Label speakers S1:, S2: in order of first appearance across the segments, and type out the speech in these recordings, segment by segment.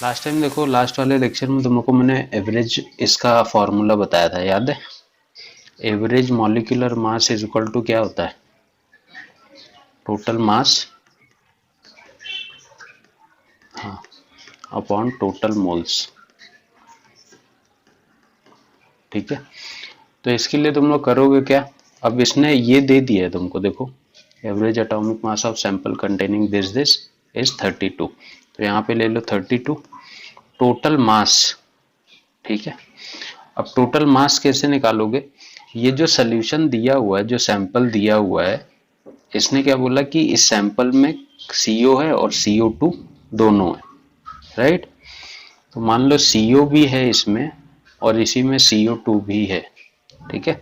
S1: Last time देखो, last वाले lecture में तुम लोग को मैंने एवरेज इसका फॉर्मूला बताया था, याद है? Average molecular mass is equal to क्या होता है? टोटल मास, हाँ, अपॉन टोटल मोल्स। ठीक है, तो इसके लिए तुम लोग करोगे क्या? अब इसने ये दे दिया है तुमको, देखो average atomic mass of sample containing this is 32, तो यहाँ पे ले लो 32 टोटल मास। ठीक है, अब टोटल मास कैसे निकालोगे? ये जो सोल्यूशन दिया हुआ है, जो सैंपल दिया हुआ है, इसने क्या बोला कि इस सैंपल में CO है और CO2 दोनों है, राइट? तो मान लो CO भी है इसमें और इसी में CO2 भी है। ठीक है,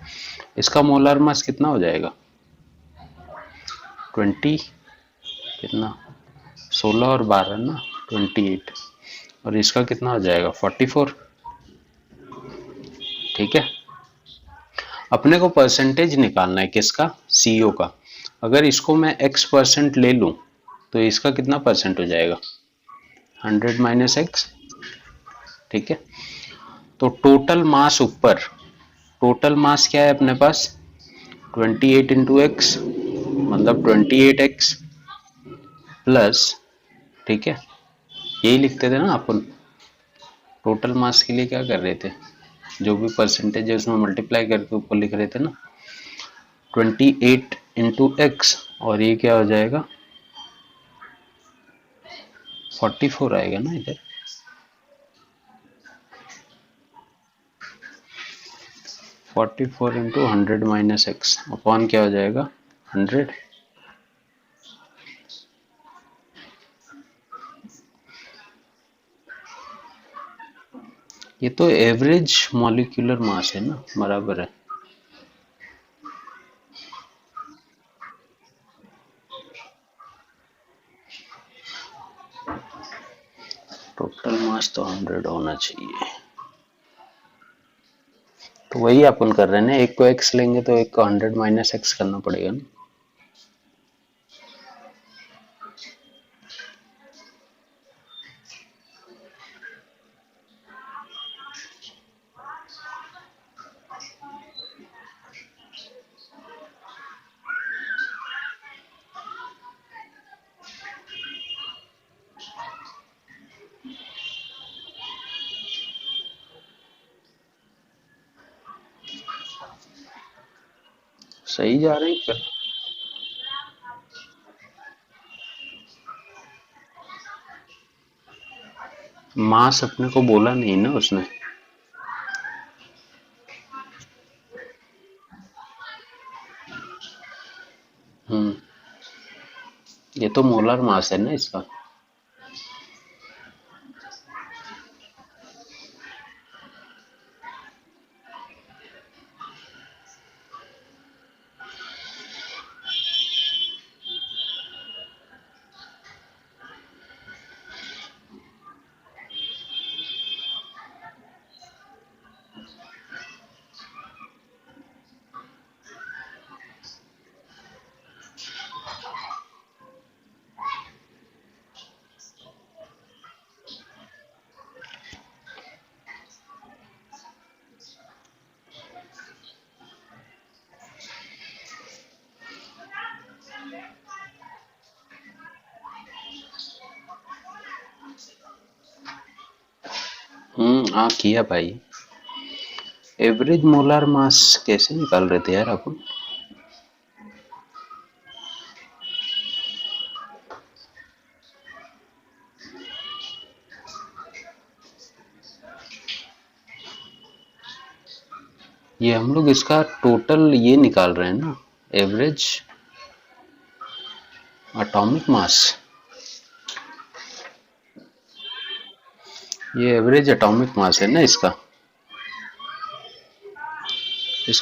S1: इसका मोलार मास कितना हो जाएगा? 20, कितना, 16 और 12 ना, 28, और इसका कितना हो जाएगा? 44। ठीक है, अपने को परसेंटेज निकालना है किसका? CO का। अगर इसको मैं x% ले लूं तो इसका कितना परसेंट हो जाएगा? 100 माइनस एक्स। ठीक है, तो टोटल मास ऊपर, टोटल मास क्या है अपने पास? 28 इंटू एक्स, मतलब 28x प्लस, ठीक है, यही लिखते थे ना अपन, टोटल मास के लिए क्या कर रहे थे, जो भी परसेंटेज है उसमें मल्टीप्लाई करके ऊपर लिख रहे थे ना, 28 इंटू एक्स, और ये क्या हो जाएगा? 44 आएगा ना इधर। 44 इंटू 100 माइनस एक्स अपॉन क्या हो जाएगा? 100। ये तो एवरेज मॉलिक्यूलर मास है ना, बराबर है। टोटल मास तो 100 होना चाहिए, तो वही अपन कर रहे हैं ना, एक को एक्स लेंगे तो एक को 100 माइनस एक्स करना पड़ेगा ना। सही जा रहे हैं क्या? मास अपने को बोला नहीं ना उसने। हम्म, ये तो मोलर मास है ना इसका। हाँ किया भाई। एवरेज मोलार मास कैसे निकाल रहे थे यार अपन? ये हम लोग इसका टोटल ये निकाल रहे हैं ना, एवरेज एटॉमिक मास। ये एवरेज एटॉमिक मास है ना इसका। इस,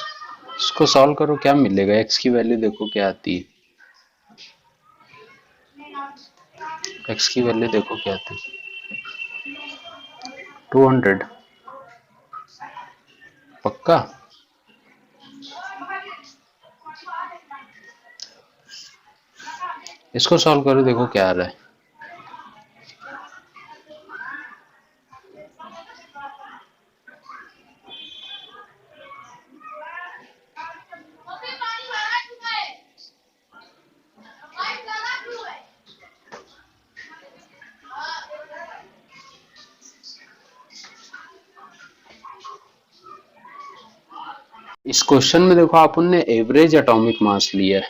S1: इसको सॉल्व करो, क्या मिलेगा? एक्स की वैल्यू देखो क्या आती है, एक्स की वैल्यू देखो क्या आती है, 200। पक्का? इसको सॉल्व करो, देखो क्या आ रहा है। इस क्वेश्चन में देखो अपन ने एवरेज एटॉमिक मास लिया है,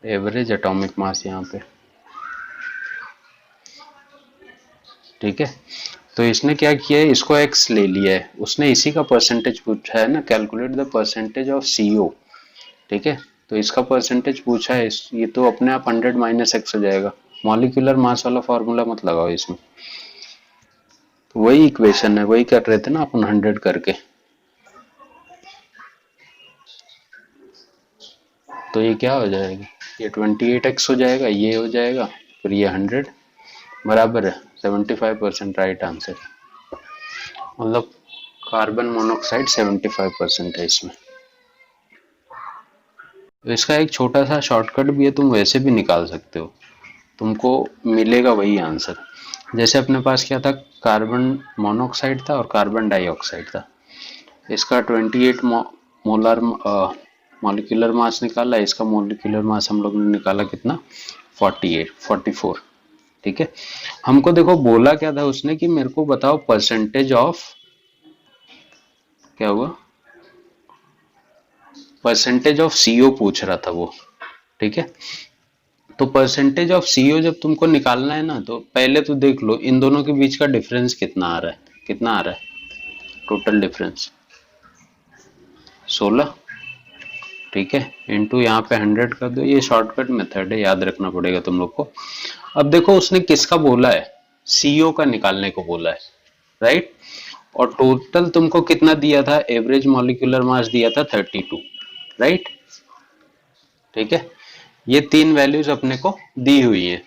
S1: एवरेज एटॉमिक मास यहाँ पे, ठीक है। तो इसने क्या किया है, इसको x ले लिया है, उसने इसी का परसेंटेज पूछा है ना, calculate the percentage of CO, ठीक है। तो इसका परसेंटेज पूछा है, ये तो अपने आप 100 माइनस एक्स हो जाएगा। मॉलिक्यूलर मास वाला फॉर्मूला मत लगाओ इसमें, तो वही इक्वेशन है, वही कर रहे थे ना अपन 100 करके। तो ये क्या हो जाएगा, ये 28x हो जाएगा, ये हो जाएगा, फिर ये 100 बराबर है 75% राइट आंसर। मतलब कार्बन मोनोऑक्साइड 75% है इसमें। तो इसका एक छोटा सा शॉर्टकट भी है, तुम वैसे भी निकाल सकते हो, तुमको मिलेगा वही आंसर। जैसे अपने पास क्या था, कार्बन मोनोऑक्साइड था और कार्बन डाइऑक्साइड था, इसका 28 मोलर मॉलिक्यूलर मास निकाला, इसका मॉलिक्यूलर मास हम लोग ने निकाला कितना, 44, ठीक है। हमको देखो बोला क्या था उसने कि मेरे को बताओ परसेंटेज ऑफ, क्या हुआ, परसेंटेज ऑफ CO पूछ रहा था वो, ठीक है। तो परसेंटेज ऑफ CO जब तुमको निकालना है ना, तो पहले तो देख लो इन दोनों के बीच का डिफरेंस कितना आ रहा है, कितना आ रहा है टोटल डिफरेंस, 16, ठीक है, इनटू यहाँ पे 100 कर दो। ये शॉर्टकट मेथड है, याद रखना पड़ेगा तुम लोग को। अब देखो उसने किसका बोला है, CO का निकालने को बोला है, राइट। और टोटल तुमको कितना दिया था, एवरेज मॉलिक्यूलर मास दिया था 32, राइट, ठीक है। ये तीन वैल्यूज अपने को दी हुई है,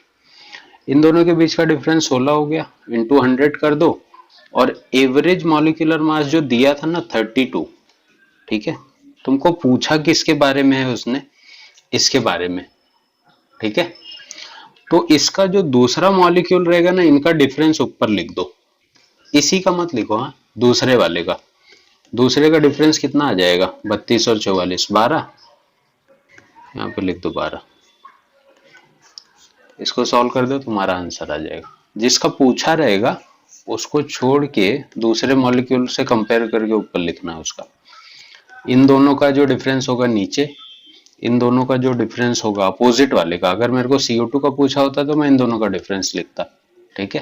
S1: इन दोनों के बीच का डिफरेंस 16 हो गया, इंटू 100 कर दो, और एवरेज मॉलिक्यूलर मास जो दिया था ना 32, ठीक है। तुमको पूछा किसके बारे में है उसने, इसके बारे में, ठीक है। तो इसका जो दूसरा मॉलिक्यूल रहेगा ना, इनका डिफरेंस ऊपर लिख दो, इसी का मत लिखो, हाँ दूसरे वाले का, दूसरे का डिफरेंस कितना आ जाएगा, 32 और 44, 12, यहाँ पे लिख दो 12। इसको सॉल्व कर दो, तुम्हारा आंसर आ जाएगा। जिसका पूछा रहेगा उसको छोड़ के दूसरे मॉलिक्यूल से कंपेयर करके ऊपर लिखना है उसका। इन दोनों का जो डिफरेंस होगा नीचे, इन दोनों का जो डिफरेंस होगा अपोजिट वाले का, अगर मेरे को CO2 का पूछा होता तो मैं इन दोनों का डिफरेंस लिखता, ठीक है।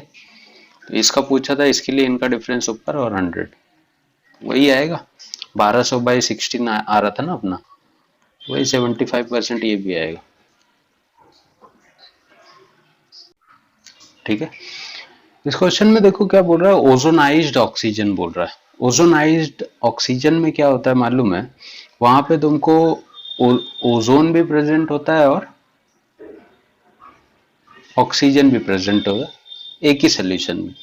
S1: तो इसका पूछा था, इसके लिए इनका डिफरेंस ऊपर और 100, वही आएगा 1200 बाई 16 आ रहा था ना अपना, वही 75% ये भी आएगा, ठीक है। इस क्वेश्चन में देखो क्या बोल रहा है, ओजोनाइज्ड ऑक्सीजन बोल रहा है। ओजोनाइज्ड ऑक्सीजन में क्या होता है मालूम है, वहां पे तुमको ओजोन भी प्रेजेंट होता है और ऑक्सीजन भी प्रेजेंट होगा एक ही सोल्यूशन में।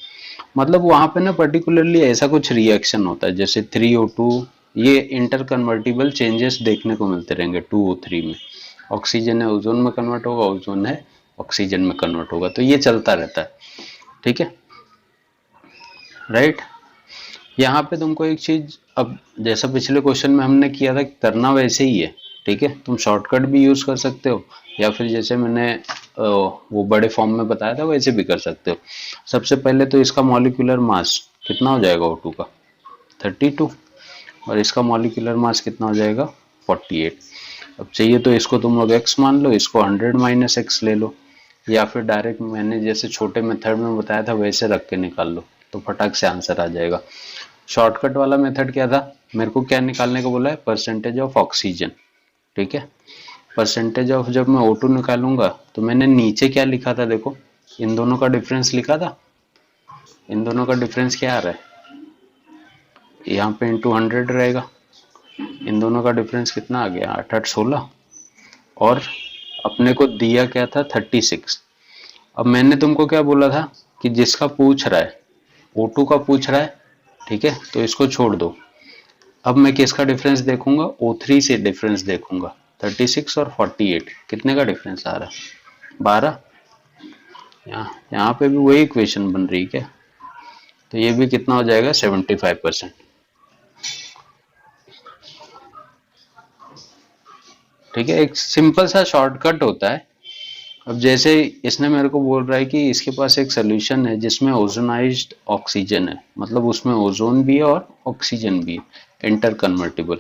S1: मतलब वहां पे ना पर्टिकुलरली ऐसा कुछ रिएक्शन होता है, जैसे 3O2, ये इंटर कन्वर्टिबल चेंजेस देखने को मिलते रहेंगे 2O3 में, ऑक्सीजन है ओजोन में कन्वर्ट होगा, ओजोन है ऑक्सीजन में कन्वर्ट होगा, तो ये चलता रहता है, ठीक है, राइट। यहाँ पे तुमको एक चीज, अब जैसा पिछले क्वेश्चन में हमने किया था करना वैसे ही है, ठीक है। तुम शॉर्टकट भी यूज कर सकते हो, या फिर जैसे मैंने वो बड़े फॉर्म में बताया था वैसे भी कर सकते हो। सबसे पहले तो इसका मॉलिक्यूलर मास कितना हो जाएगा O2 का, 32, और इसका मॉलिक्यूलर मास कितना हो जाएगा 48। अब चाहिए तो इसको तुम लोग x मान लो, इसको 100 माइनस एक्स ले लो, या फिर डायरेक्ट मैंने जैसे छोटे मेथड में बताया था वैसे रख के निकाल लो, तो फटाक से आंसर आ जाएगा। शॉर्टकट वाला मेथड क्या था, मेरे को क्या निकालने को बोला है, परसेंटेज ऑफ ऑक्सीजन, ठीक है। परसेंटेज ऑफ जब मैं O2 निकालूंगा तो मैंने नीचे क्या लिखा था, देखो इन दोनों का डिफरेंस लिखा था, इन दोनों का डिफरेंस क्या आ रहा है, यहाँ पे इंटू 100 रहेगा, इन दोनों का डिफरेंस कितना आ गया 8 8 16, और अपने को दिया क्या था 36। अब मैंने तुमको क्या बोला था कि जिसका पूछ रहा है O2 का पूछ रहा है, ठीक है, तो इसको छोड़ दो। अब मैं किसका डिफरेंस देखूंगा, O3 से डिफरेंस देखूंगा, 36 और 48 कितने का डिफरेंस आ रहा है 12। यहाँ पे भी वही इक्वेशन बन रही है क्या, तो ये भी कितना हो जाएगा 75%, ठीक है। एक सिंपल सा शॉर्टकट होता है। अब जैसे इसने मेरे को बोल रहा है कि इसके पास एक सोल्यूशन है जिसमें ओजोनाइज्ड ऑक्सीजन है, मतलब उसमें ओजोन भी है और ऑक्सीजन भी है, इंटर कन्वर्टिबल।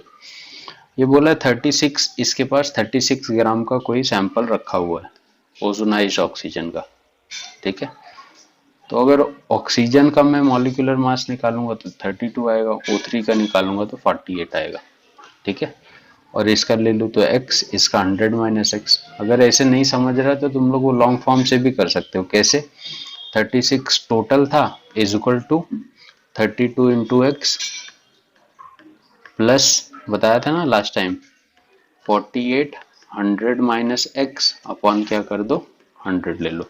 S1: ये बोला 36, इसके पास 36 ग्राम का कोई सैंपल रखा हुआ है ओजोनाइज्ड ऑक्सीजन का, ठीक है। तो अगर ऑक्सीजन का मैं मॉलिक्यूलर मास निकालूंगा तो 32 आएगा, O3 का निकालूंगा तो 48 आएगा, ठीक है। और इसका ले लूँ तो x, इसका 100 माइनस एक्स। अगर ऐसे नहीं समझ रहा तो तुम लोग वो लॉन्ग फॉर्म से भी कर सकते हो। कैसे? 36 टोटल था is equal to 32 into x plus बताया था ना last time 48 100 minus x upon क्या कर दो 100 ले लो।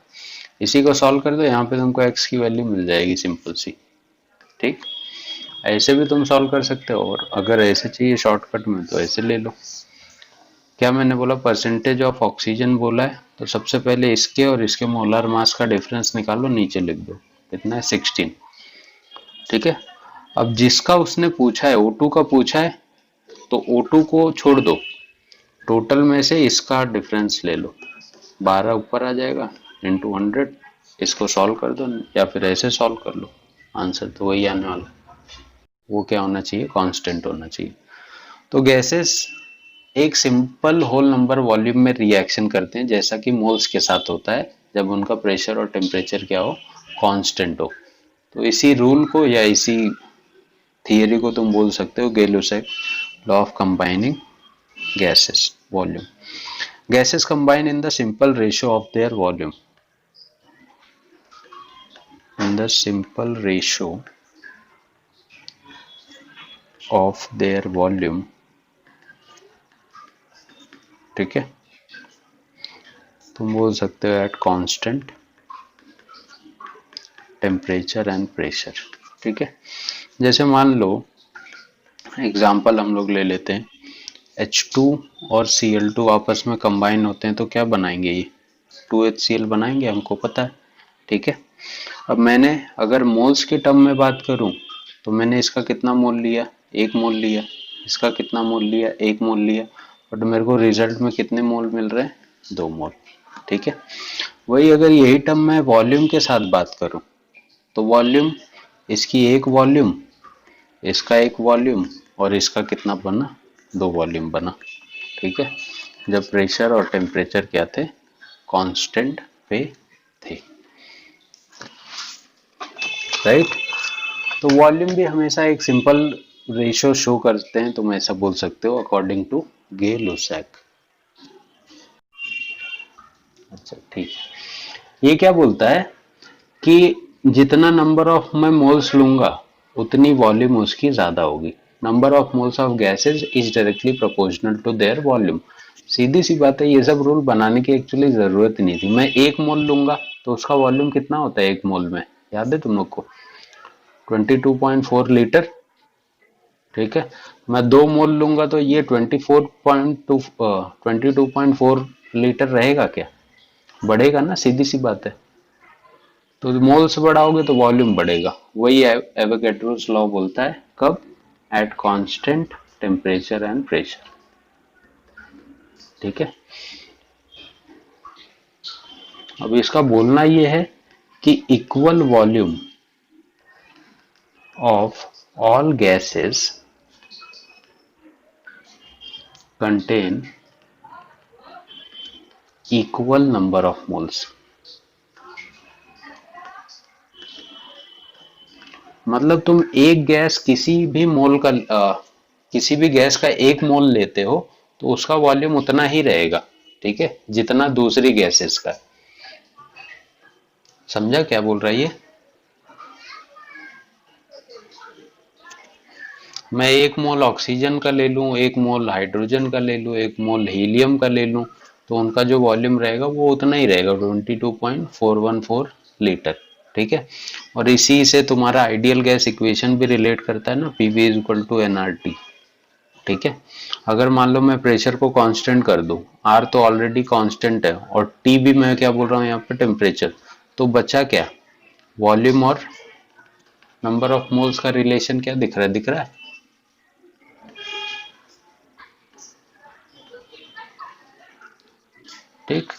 S1: इसी को सॉल्व कर दो, यहाँ पे तुमको x की वैल्यू मिल जाएगी सिंपल सी, ठीक। ऐसे भी तुम सॉल्व कर सकते हो, और अगर ऐसे चाहिए शॉर्टकट में तो ऐसे ले लो। क्या मैंने बोला? परसेंटेज ऑफ ऑक्सीजन बोला है, तो सबसे पहले इसके और इसके मोलर मास का डिफरेंस निकालो, नीचे लिख दो कितना है 16, ठीक है। अब जिसका उसने पूछा है O2 का पूछा है, तो O2 को छोड़ दो, टोटल में से इसका डिफरेंस ले लो, 12 ऊपर आ जाएगा इंटू 100। इसको सॉल्व कर दो या फिर ऐसे सॉल्व कर लो, आंसर तो वही आने वाला। वो क्या होना चाहिए? कांस्टेंट होना चाहिए। तो गैसेस एक सिंपल होल नंबर वॉल्यूम में रिएक्शन करते हैं, जैसा कि मोल्स के साथ होता है जब उनका प्रेशर और टेम्परेचर क्या हो? कांस्टेंट हो। तो इसी रूल को या इसी थियरी को तुम बोल सकते हो Gay-Lussac law of combining gases volume. Gases combine in the simple ratio of their volume, in the simple ratio of their volume, ठीक है। तुम बोल सकते हो at constant temperature and pressure, ठीक है। जैसे मान लो एग्जांपल हम लोग ले लेते हैं, H2 और Cl2 आपस में कंबाइन होते हैं तो क्या बनाएंगे? ये 2HCl बनाएंगे, हमको पता है, ठीक है। अब मैंने अगर मोल्स के टर्म में बात करूं तो मैंने इसका कितना मोल लिया? 1 मोल लिया। इसका कितना मोल लिया? 1 मोल लिया। बट मेरे को रिजल्ट में कितने मोल मिल रहे हैं? 2 मोल, ठीक है। वही अगर यही टर्म मैं वॉल्यूम के साथ बात करूं तो वॉल्यूम, इसकी 1 वॉल्यूम, इसका 1 वॉल्यूम, और इसका कितना बना? 2 वॉल्यूम बना, ठीक है। जब प्रेशर और टेम्परेचर क्या थे? कांस्टेंट पे थे, राइट। तो वॉल्यूम भी हमेशा एक सिंपल रेशियो शो करते हैं, तुम ऐसा बोल सकते हो अकॉर्डिंग टू गै-लुसैक। अच्छा ठीक है। ये क्या बोलता है कि जितना नंबर ऑफ मैं मोल्स लूंगा उतनी वॉल्यूम उसकी ज्यादा होगी। Number of moles of gases is directly proportional to their volume. सीधी सी बात है, ये सब रूल बनाने की एक्चुअली जरूरत नहीं थी। मैं 1 मोल लूंगा तो उसका वॉल्यूम कितना होता है 1 मोल में? याद है तुम लोग को? 22.4 लीटर, ठीक है। मैं 2 मोल लूंगा तो ये 22.4 लीटर रहेगा क्या? बढ़ेगा ना, सीधी सी बात है। तो मोल्स बढ़ाओगे तो वॉल्यूम बढ़ेगा। वही एवोगैड्रोस लॉ बोलता है, कब? Eight constant temperature and pressure, ठीक है। अब इसका बोलना यह है कि equal volume of all gases contain equal number of moles. मतलब तुम एक गैस किसी भी गैस का 1 मोल लेते हो तो उसका वॉल्यूम उतना ही रहेगा, ठीक है, जितना दूसरी गैसेस का। समझा क्या बोल रहा है ये? मैं 1 मोल ऑक्सीजन का ले लूं, 1 मोल हाइड्रोजन का ले लूं, 1 मोल हीलियम का ले लूं, तो उनका जो वॉल्यूम रहेगा वो उतना ही रहेगा, 22.414 लीटर, ठीक है। और इसी से तुम्हारा आइडियल गैस इक्वेशन भी रिलेट करता है ना, PV is equal to nRT, ठीक है। अगर मान लो मैं प्रेशर को कांस्टेंट कर दूं, R तो ऑलरेडी कांस्टेंट है और T भी मैं क्या बोल रहा हूं यहाँ पे? टेम्परेचर। तो बचा क्या? वॉल्यूम और नंबर ऑफ मोल्स का रिलेशन क्या दिख रहा है? दिख रहा है, ठीक।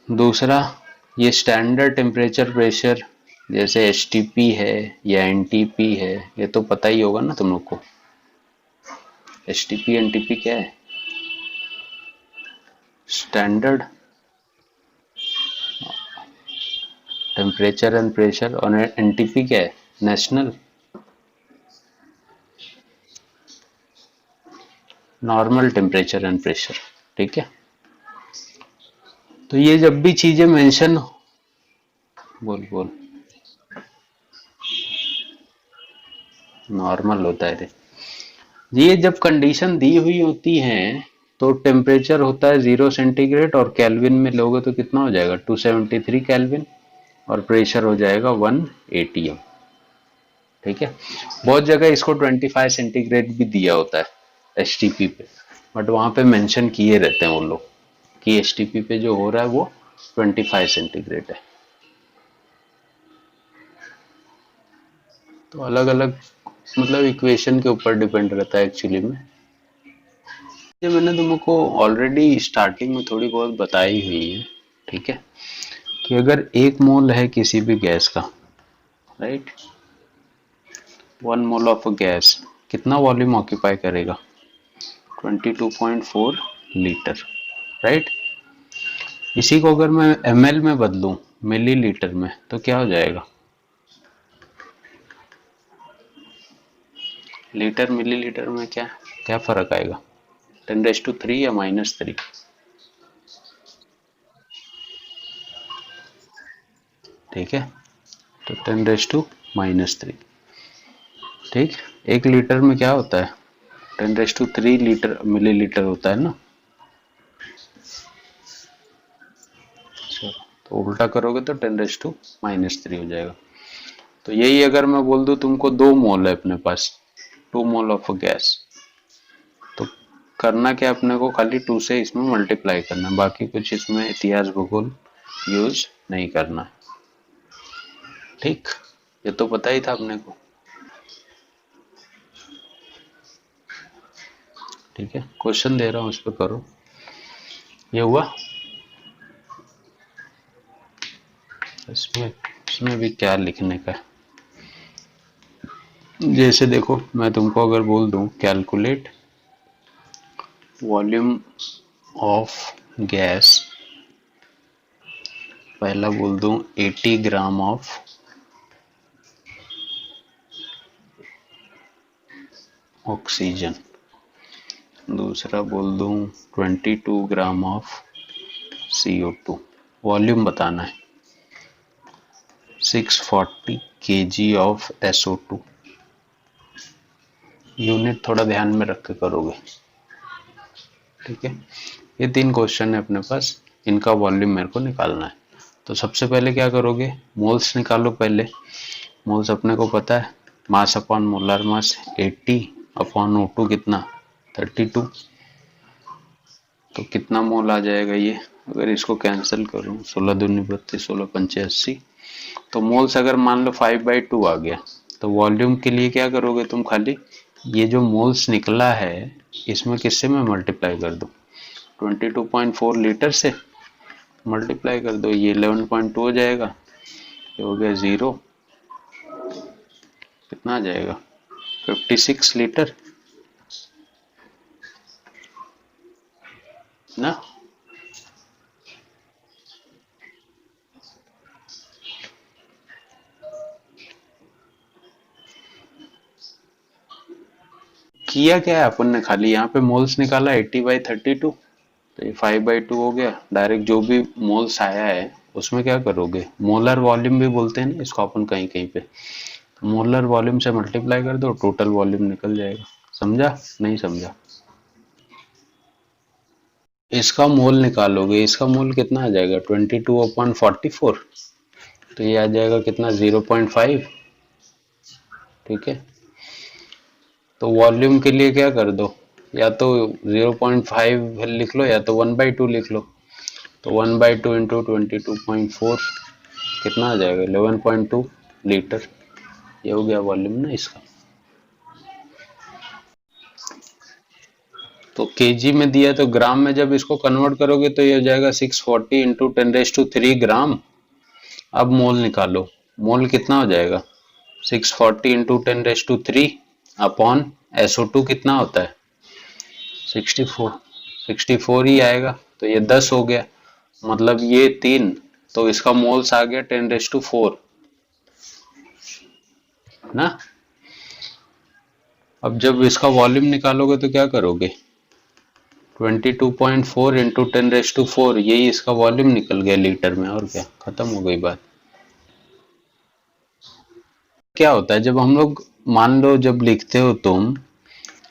S1: दूसरा, ये स्टैंडर्ड टेम्परेचर प्रेशर जैसे एचटीपी है या एनटीपी है, ये तो पता ही होगा ना तुम लोग को। एचटीपी एनटीपी क्या है? Standard temperature and pressure. और एनटीपी क्या है? National normal temperature and pressure. ठीक है, तो ये जब भी चीजें मेंशन, बोल बोल, नॉर्मल होता है रे। ये जब कंडीशन दी हुई होती है तो टेम्परेचर होता है 0 सेंटीग्रेड, और केल्विन में लोगे तो कितना हो जाएगा? 273 केल्विन, और प्रेशर हो जाएगा 1 एटीएम। ठीक है, बहुत जगह इसको 25 सेंटीग्रेड भी दिया होता है एचटीपी पे, बट वहां पे मेंशन किए रहते हैं वो लोग कि एचटीपी पे जो हो रहा है वो 25 सेंटीग्रेड है। तो अलग अलग मतलब इक्वेशन के ऊपर डिपेंड रहता है एक्चुअली में। ये मैंने तुमको ऑलरेडी स्टार्टिंग में थोड़ी बहुत बताई हुई है। ठीक है, कि अगर 1 मोल है किसी भी गैस का, राइट, 1 मोल ऑफ गैस कितना वॉल्यूम ऑक्यूपाई करेगा? 22.4 लीटर, राइट। इसी को अगर मैं ml में बदलूं, मिलीलीटर में, तो क्या हो जाएगा? लीटर मिलीलीटर में क्या क्या फर्क आएगा? 10⁻³ या -3? ठीक है, तो 10⁻³ ठीक। 1 लीटर में क्या होता है? 10⁻³ लीटर मिलीलीटर होता है ना। तो उल्टा करोगे तो 10⁻³ हो जाएगा। तो यही अगर मैं बोल दूं तुमको 2 मोल है अपने पास, 2 मोल ऑफ गैस, तो करना क्या अपने को? खाली 2 से इसमें मल्टीप्लाई करना, बाकी कुछ इसमें इतिहास भूगोल यूज नहीं करना। ठीक, ये तो पता ही था अपने को। ठीक है, क्वेश्चन दे रहा हूं, उस पर करो। ये हुआ। इसमें भी क्या लिखने का है? जैसे देखो, मैं तुमको अगर बोल दूं कैलकुलेट वॉल्यूम ऑफ गैस, पहला बोल दूं 80 ग्राम ऑफ ऑक्सीजन, दूसरा बोल दूं 22 ग्राम ऑफ CO2, वॉल्यूम बताना है 640 kg ऑफ SO2। यूनिट थोड़ा ध्यान में रख के करोगे। ठीक है, ये 3 क्वेश्चन है अपने पास, इनका वॉल्यूम मेरे को निकालना है। तो सबसे पहले क्या करोगे? मोल्स निकालो पहले। मोल्स अपने को पता है, mass upon molar mass 80 upon O2 कितना? 32। तो कितना मोल आ जाएगा ये? अगर इसको कैंसिल करूं, 16 दूनी 32, 16 पंचे 80। तो मोल्स अगर मान लो 5/2 आ गया, तो वॉल्यूम के लिए क्या करोगे तुम? खाली ये जो मोल्स निकला है इसमें किससे मैं मल्टीप्लाई कर दूं? 22.4 लीटर से मल्टीप्लाई कर दो, ये 11.2 हो जाएगा, ये हो गया 0, कितना आ जाएगा? 56 लीटर ना। किया क्या है अपन ने? खाली यहाँ पे मोल्स निकाला 80/32, तो ये 5/2 हो गया। डायरेक्ट जो भी मोल्स आया है उसमें क्या करोगे? मोलर वॉल्यूम भी बोलते हैं ना इसको अपन कहीं कहीं पे, मोलर वॉल्यूम से मल्टीप्लाई कर दो, टोटल वॉल्यूम निकल जाएगा। समझा? नहीं समझा? इसका मोल निकालोगे, इसका मोल कितना आ जाएगा? 22/44, तो ये आ जाएगा कितना? 0.5। ठीक है, तो वॉल्यूम के लिए क्या कर दो, या तो 0.5 लिख लो या तो 1/2 लिख लो। तो 1/2 इंटू 22.4 कितना आ जाएगा? 11.2 लीटर। ये हो गया वॉल्यूम ना इसका। तो केजी में दिया, तो ग्राम में जब इसको कन्वर्ट करोगे तो ये हो जाएगा 640 इंटू 10⁻³ ग्राम। अब मोल निकालो, मोल कितना हो जाएगा 640 इंटू 10⁻³ अपॉन SO2 कितना होता है 64 ही आएगा। तो ये 10 हो गया, मतलब ये 3, तो इसका मोल्स आ गया 10⁻⁴ ना। अब जब इसका वॉल्यूम निकालोगे तो क्या करोगे 22.4 इंटू 10⁻⁴, यही इसका वॉल्यूम निकल गया लीटर में, और क्या, खत्म हो गई बात। क्या होता है जब हम लोग, मान लो जब लिखते हो तुम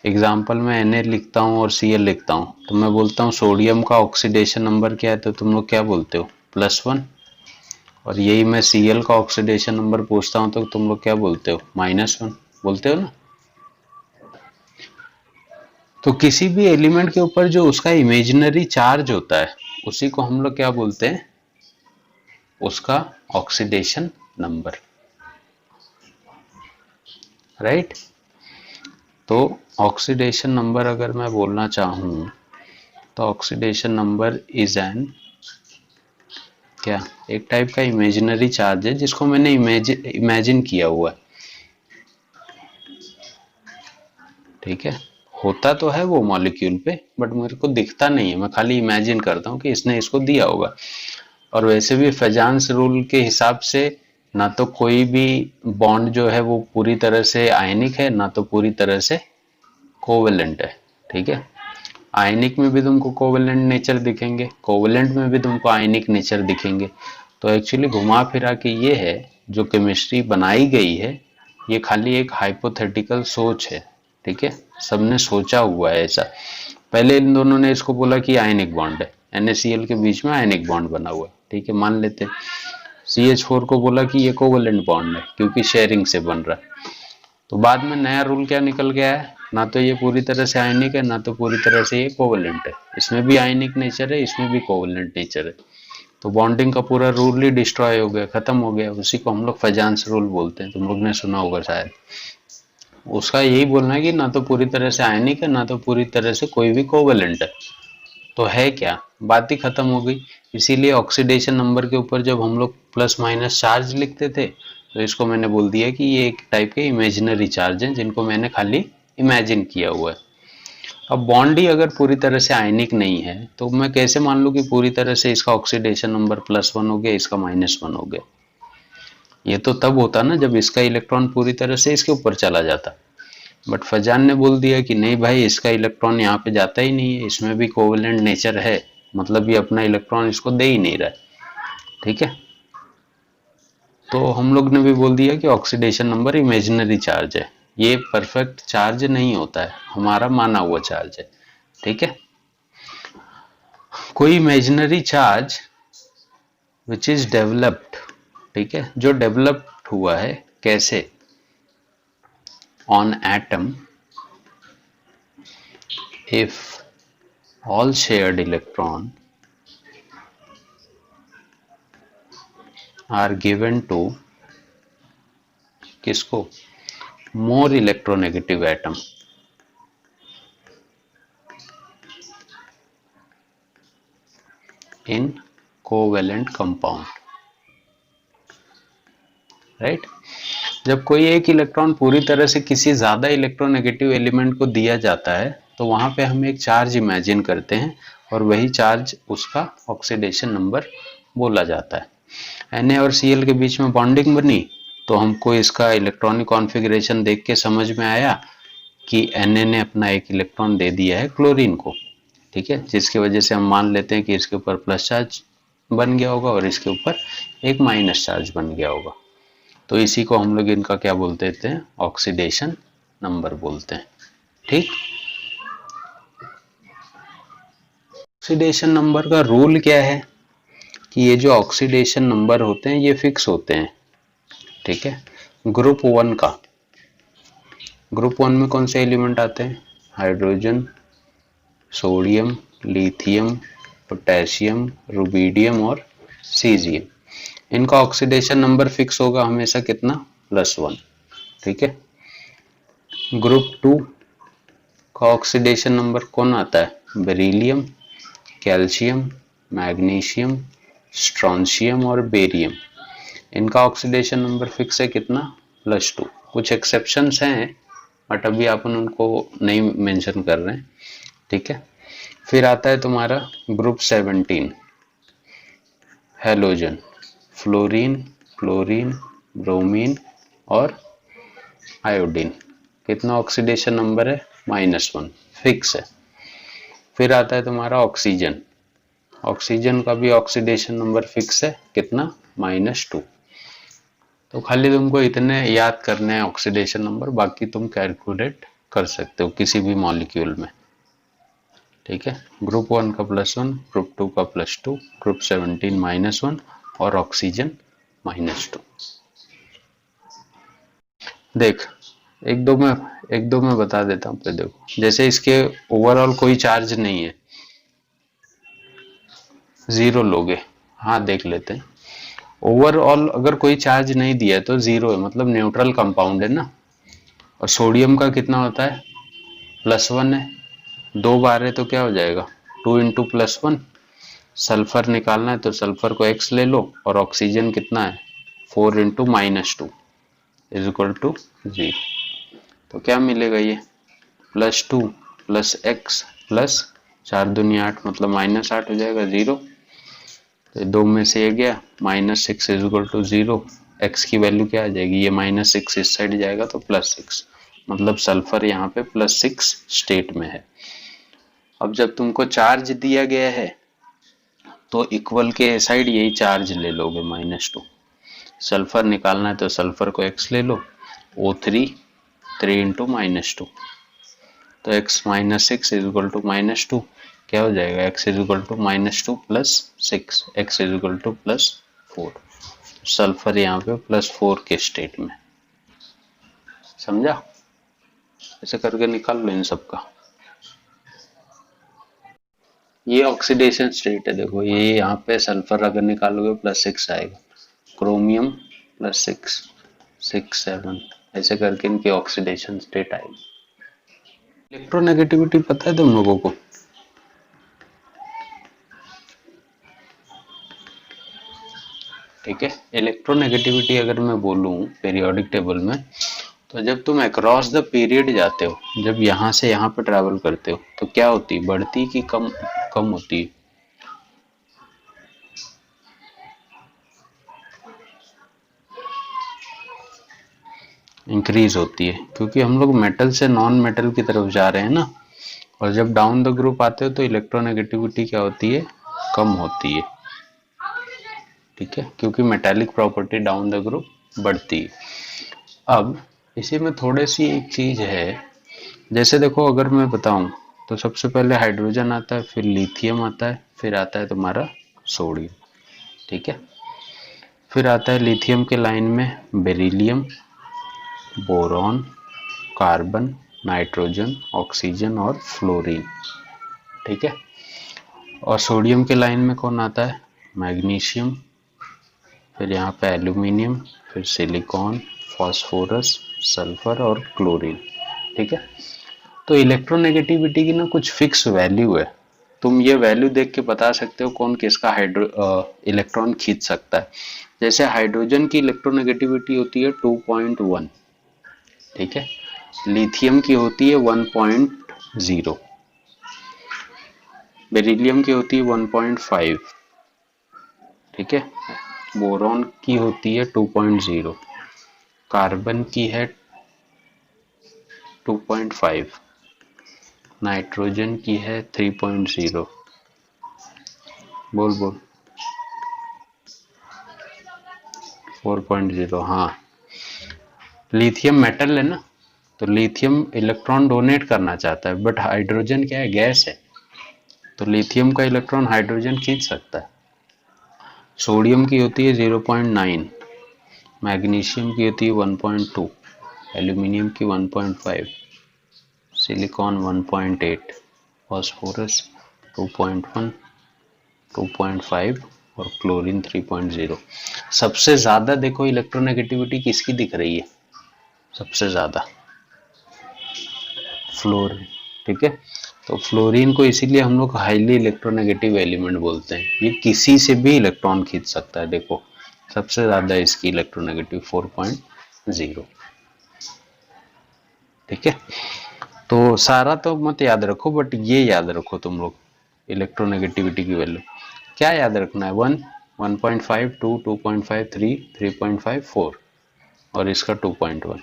S1: एग्जाम्पल में Na लिखता हूँ और Cl लिखता हूँ, तो मैं बोलता हूँ सोडियम का ऑक्सीडेशन नंबर क्या है, तो तुम लोग क्या बोलते हो +1, और यही मैं Cl का ऑक्सीडेशन नंबर पूछता हूँ तो तुम लोग क्या बोलते हो -1 बोलते हो ना। तो किसी भी एलिमेंट के ऊपर जो उसका इमेजिनरी चार्ज होता है उसी को हम लोग क्या बोलते हैं, उसका ऑक्सीडेशन नंबर, राइट। तो ऑक्सीडेशन नंबर अगर मैं बोलना चाहूँ तो ऑक्सीडेशन नंबर इज एन क्या, एक टाइप का इमेजिनरी चार्ज है जिसको मैंने इमेजिन किया हुआ है, ठीक है। होता तो है वो मॉलिक्यूल पे, बट मेरे को दिखता नहीं है, मैं खाली इमेजिन करता हूँ कि इसने इसको दिया होगा। और वैसे भी फेजांस रूल के हिसाब से ना तो कोई भी बॉन्ड जो है वो पूरी तरह से आयनिक है, ना तो पूरी तरह से कोवेलेंट है, ठीक है। आयनिक में भी तुमको कोवेलेंट नेचर दिखेंगे, कोवेलेंट में भी तुमको आयनिक नेचर दिखेंगे। तो एक्चुअली घुमा फिरा के ये है जो केमिस्ट्री बनाई गई है, ये खाली एक हाइपोथेटिकल सोच है, ठीक है। सबने सोचा हुआ है ऐसा। पहले इन दोनों ने इसको बोला कि आयनिक बॉन्ड है, NaCl के बीच में आयनिक बॉन्ड बना हुआ है, ठीक है, मान लेते हैं। CH4 को बोला कि ये कोवेलेंट बॉन्ड है क्योंकि शेयरिंग से बन रहा है। तो बाद में नया रूल क्या निकल गया है, ना तो ये पूरी तरह से आयनिक है, ना तो पूरी तरह से ये कोवेलेंट है। इसमें भी आयनिक नेचर है, इसमें भी कोवेलेंट नेचर है। तो बॉन्डिंग का पूरा रूल ही डिस्ट्रॉय हो गया, खत्म हो गया। उसी को हम लोग फेजांस रूल बोलते हैं, तुम लोग ने सुना होगा शायद। उसका यही बोलना है कि ना तो पूरी तरह से आयनिक है, ना तो पूरी तरह से कोई भी कोवेलेंट है। तो है क्या, बात ही खत्म हो गई। इसीलिए ऑक्सीडेशन नंबर के ऊपर जब हम लोग प्लस माइनस चार्ज लिखते थे तो इसको मैंने बोल दिया कि ये एक टाइप के इमेजिनरी चार्ज हैं जिनको मैंने खाली इमेजिन किया हुआ है। अब बॉन्ड ही अगर पूरी तरह से आयनिक नहीं है तो मैं कैसे मान लूँ कि पूरी तरह से इसका ऑक्सीडेशन नंबर +1 हो गया, इसका -1 हो गया। ये तो तब होता ना जब इसका इलेक्ट्रॉन पूरी तरह से इसके ऊपर चला जाता। बट फजान ने बोल दिया कि नहीं भाई, इसका इलेक्ट्रॉन यहाँ पे जाता ही नहीं है, इसमें भी कोवेलेंट नेचर है, मतलब ये अपना इलेक्ट्रॉन इसको दे ही नहीं रहा है, ठीक है। तो हम लोग ने भी बोल दिया कि ऑक्सीडेशन नंबर इमेजिनरी चार्ज है, ये परफेक्ट चार्ज नहीं होता है, हमारा माना हुआ चार्ज है, ठीक है। कोई imaginary charge which is developed, ठीक है, जो डेवलप्ड हुआ है कैसे, on atom if all shared electron are given to किसको, more electronegative atom, in covalent compound, right. जब कोई एक इलेक्ट्रॉन पूरी तरह से किसी ज्यादा इलेक्ट्रोनेगेटिव एलिमेंट को दिया जाता है तो वहां पे हम एक चार्ज इमेजिन करते हैं और वही चार्ज उसका ऑक्सीडेशन नंबर बोला जाता है। Na और Cl के बीच में बॉन्डिंग बनी तो हमको इसका इलेक्ट्रॉनिक कॉन्फ़िगरेशन देख के समझ में आया कि Na ने अपना एक इलेक्ट्रॉन दे दिया है क्लोरीन को, ठीक है, जिसकी वजह से हम मान लेते हैं कि इसके ऊपर प्लस चार्ज बन गया होगा और इसके ऊपर एक माइनस चार्ज बन गया होगा। तो इसी को हम लोग इनका क्या बोलते थे, ऑक्सीडेशन नंबर बोलते हैं, ठीक। ऑक्सीडेशन नंबर का रूल क्या है कि ये जो ऑक्सीडेशन नंबर होते हैं ये फिक्स होते हैं, ठीक है। ग्रुप 1 का, ग्रुप 1 में कौन से एलिमेंट आते हैं, hydrogen, sodium, lithium, potassium, rubidium और सीजियम। इनका ऑक्सीडेशन नंबर फिक्स होगा हमेशा कितना, +1, ठीक है। ग्रुप 2 का ऑक्सीडेशन नंबर कौन आता है, बेरिलियम, कैल्शियम, मैग्नीशियम, स्ट्रोंशियम और बेरियम। इनका ऑक्सीडेशन नंबर फिक्स है कितना, +2। कुछ एक्सेप्शंस हैं बट अभी अपन उनको नहीं मेंशन कर रहे हैं, ठीक है। फिर आता है तुम्हारा group 17, halogen, fluorine, chlorine, bromine और आयोडीन। कितना ऑक्सीडेशन नंबर है, -1, फिक्स है। फिर आता है तुम्हारा ऑक्सीजन, ऑक्सीजन का भी ऑक्सीडेशन नंबर फिक्स है कितना, -2। तो खाली तुमको इतने याद करने हैं ऑक्सीडेशन नंबर, बाकी तुम कैलकुलेट कर सकते हो किसी भी मॉलिक्यूल में, ठीक है। ग्रुप 1 का +1, ग्रुप 2 का +2, ग्रुप 17 -1 और ऑक्सीजन -2। देख एक दो में बता देता हूँ। फिर देखो जैसे इसके ओवरऑल कोई चार्ज नहीं है, 0 लोगे, हाँ देख लेते हैं। ओवरऑल अगर कोई चार्ज नहीं दिया है तो 0 है, मतलब न्यूट्रल कंपाउंड है ना। और सोडियम का कितना होता है, +1 है, 2 बार है तो क्या हो जाएगा, 2 × +1। सल्फर निकालना है तो सल्फर को x ले लो, और ऑक्सीजन कितना है, 4 × -2 = 0। तो क्या मिलेगा, ये +2 + x + 4 दूनी 8, मतलब -8 हो जाएगा, 0। तो 2 में से ये गया, -6 = 0। x की वैल्यू क्या आ जाएगी, ये -6 इस साइड जाएगा तो +6, मतलब सल्फर यहाँ पे +6 स्टेट में है। अब जब तुमको चार्ज दिया गया है तो इक्वल के साइड यही चार्ज ले लोगे, -2। सल्फर निकालना है तो सल्फर को x ले लो, O3 3 × -2, तो x -6 = -2, क्या हो जाएगा, x = -2 + 6, x = +4। सल्फर यहाँ पे +4 के स्टेट में, समझा। ऐसे करके निकाल लो इन सबका। ये ऑक्सीडेशन स्टेट है, देखो ये यहाँ पे सल्फर अगर निकालोगे +6 आएगा, क्रोमियम +6, 6 7, ऐसे करके इनकी ऑक्सीडेशन स्टेट आएगी। इलेक्ट्रोनेगेटिविटी पता है तुम लोगों को, ठीक है। इलेक्ट्रोनेगेटिविटी अगर मैं बोलूं पीरियोडिक टेबल में, तो जब तुम अक्रॉस द पीरियड जाते हो, जब यहाँ से यहाँ पे ट्रैवल करते हो तो क्या होती है, बढ़ती कि कम होती है, इंक्रीज होती है, क्योंकि हम लोग मेटल से नॉन मेटल की तरफ जा रहे हैं ना। और जब डाउन द ग्रुप आते हो तो इलेक्ट्रोनेगेटिविटी क्या होती है, कम होती है, ठीक है, क्योंकि metallic property down the group बढ़ती है। अब इसी में थोड़ी सी एक चीज है, जैसे देखो अगर मैं बताऊं तो सबसे पहले हाइड्रोजन आता है, फिर लिथियम आता है, फिर आता है तुम्हारा सोडियम, ठीक है। फिर आता है लिथियम के लाइन में beryllium, boron, carbon, nitrogen, oxygen और फ्लोरीन, ठीक है। और सोडियम के लाइन में कौन आता है, मैग्नीशियम, फिर यहाँ पे एल्यूमिनियम, फिर सिलिकॉन, फास्फोरस, सल्फर और क्लोरीन, ठीक है। तो इलेक्ट्रोनेगेटिविटी की ना कुछ फिक्स वैल्यू है, तुम ये वैल्यू देख के बता सकते हो कौन किसका इलेक्ट्रॉन खींच सकता है। जैसे हाइड्रोजन की इलेक्ट्रोनेगेटिविटी होती है 2.1, ठीक है। लिथियम की होती है 1.0, बेरिलियम की होती है 1.5, ठीक है। बोरॉन की होती है 2.0, कार्बन की है 2.5, नाइट्रोजन की है 3.0, बोल 4.0। हाँ, लिथियम मेटल है ना, तो लिथियम इलेक्ट्रॉन डोनेट करना चाहता है, बट हाइड्रोजन क्या है, गैस है, तो लिथियम का इलेक्ट्रॉन हाइड्रोजन खींच सकता है। सोडियम की होती है 0.9, मैग्नीशियम की होती है 1.2, एल्यूमिनियम की 1.5, सिलिकॉन 1.8, फास्फोरस 2.1, 2.5 और क्लोरीन 3.0। सबसे ज्यादा देखो इलेक्ट्रोनेगेटिविटी किसकी दिख रही है, सबसे ज्यादा फ्लोरीन, ठीक है। तो फ्लोरीन को इसीलिए हम लोग हाईली इलेक्ट्रोनेगेटिव एलिमेंट बोलते हैं, ये किसी से भी इलेक्ट्रॉन खींच सकता है। देखो सबसे ज्यादा इसकी इलेक्ट्रोनेगेटिव 4.0। ठीक है, तो सारा तो मत याद रखो, बट ये याद रखो तुम लोग इलेक्ट्रोनेगेटिविटी की वैल्यू क्या याद रखना है, 1, 1.5, 2, 2.5, 3, 3.5, 4 और इसका 2.1।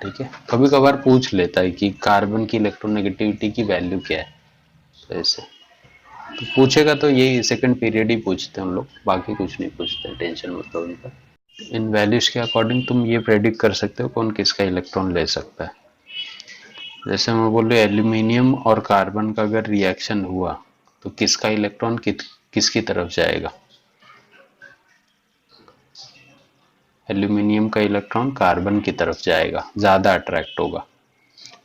S1: ठीक है, कभी कभार पूछ लेता है कि कार्बन की इलेक्ट्रोनेगेटिविटी की वैल्यू क्या है, तो ऐसे तो पूछेगा तो यही सेकंड पीरियड ही पूछते हैं हम लोग, बाकी कुछ नहीं पूछते, टेंशन मत लो उनका। इन वैल्यूज के अकॉर्डिंग तुम ये प्रेडिक्ट कर सकते हो कौन किसका इलेक्ट्रॉन ले सकता है। जैसे मैं बोलूँ एल्यूमिनियम और कार्बन का अगर रिएक्शन हुआ तो किसका इलेक्ट्रॉन किसकी तरफ जाएगा, एल्यूमिनियम का इलेक्ट्रॉन कार्बन की तरफ जाएगा, ज्यादा अट्रैक्ट होगा,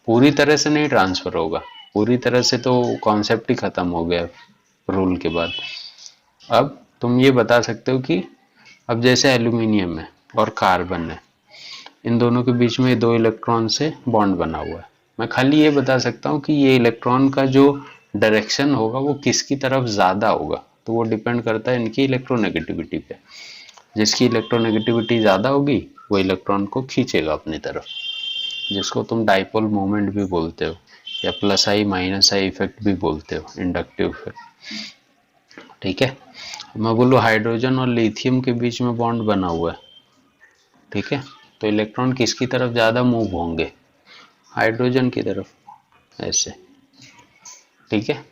S1: पूरी तरह से नहीं ट्रांसफर होगा, पूरी तरह से तो कॉन्सेप्ट ही खत्म हो गया रूल के बाद। अब तुम ये बता सकते हो कि अब जैसे एल्यूमिनियम है और कार्बन है, इन दोनों के बीच में दो इलेक्ट्रॉन से बॉन्ड बना हुआ है, मैं खाली ये बता सकता हूँ कि ये इलेक्ट्रॉन का जो डायरेक्शन होगा वो किसकी तरफ ज़्यादा होगा, तो वो डिपेंड करता है इनकी इलेक्ट्रोनेगेटिविटी पे। जिसकी इलेक्ट्रोनेगेटिविटी ज़्यादा होगी वो इलेक्ट्रॉन को खींचेगा अपनी तरफ, जिसको तुम डाइपोल मोमेंट भी बोलते हो या plus I minus I effect भी बोलते हो, इंडक्टिव इफेक्ट। ठीक है, मैं बोलूँ हाइड्रोजन और लिथियम के बीच में बॉन्ड बना हुआ है, ठीक है, तो इलेक्ट्रॉन किसकी तरफ ज़्यादा मूव होंगे, हाइड्रोजन की तरफ, ऐसे। ठीक है,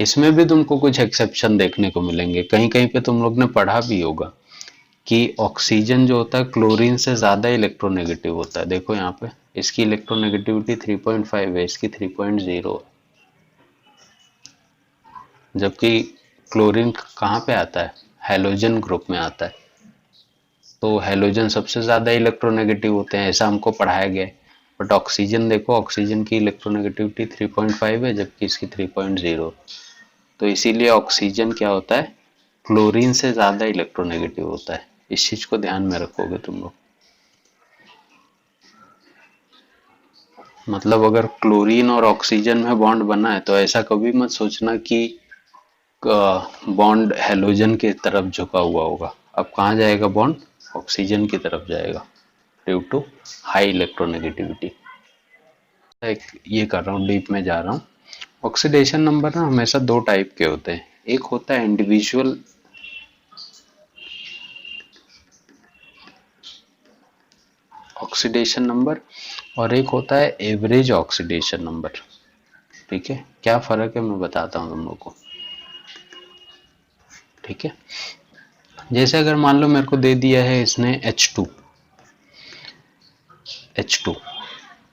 S1: इसमें भी तुमको कुछ एक्सेप्शन देखने को मिलेंगे, कहीं कहीं पे तुम लोग ने पढ़ा भी होगा कि ऑक्सीजन जो होता है क्लोरीन से ज़्यादा इलेक्ट्रोनेगेटिव होता है। देखो यहाँ पे इसकी इलेक्ट्रोनेगेटिविटी 3.5 है, इसकी 3.0 है, जबकि क्लोरीन कहाँ पे आता है, हैलोजन ग्रुप में आता है, तो हैलोजन सबसे ज़्यादा इलेक्ट्रोनेगेटिव होते हैं, ऐसा हमको पढ़ाया गया है। बट ऑक्सीजन देखो, ऑक्सीजन की इलेक्ट्रोनेगेटिविटी 3.5 है जबकि इसकी 3.0, तो इसीलिए ऑक्सीजन क्या होता है, क्लोरीन से ज़्यादा इलेक्ट्रोनेगेटिव होता है। इस चीज़ को ध्यान में रखोगे तुम लोग, मतलब अगर क्लोरीन और ऑक्सीजन में बॉन्ड बना है तो ऐसा कभी मत सोचना कि बॉन्ड हेलोजन की तरफ झुका हुआ होगा। अब कहाँ जाएगा बॉन्ड, ऑक्सीजन की तरफ जाएगा ड्यू टू हाई इलेक्ट्रोनेगेटिविटी। एक ये कर रहा हूँ, डीप में जा रहा हूँ। ऑक्सीडेशन नंबर ना हमेशा दो टाइप के होते हैं, एक होता है इंडिविजुअल ऑक्सीडेशन नंबर और एक होता है एवरेज ऑक्सीडेशन नंबर। ठीक है, क्या फर्क है मैं बताता हूँ तुम लोग को। ठीक है, जैसे अगर मान लो मेरे को दे दिया है इसने H2,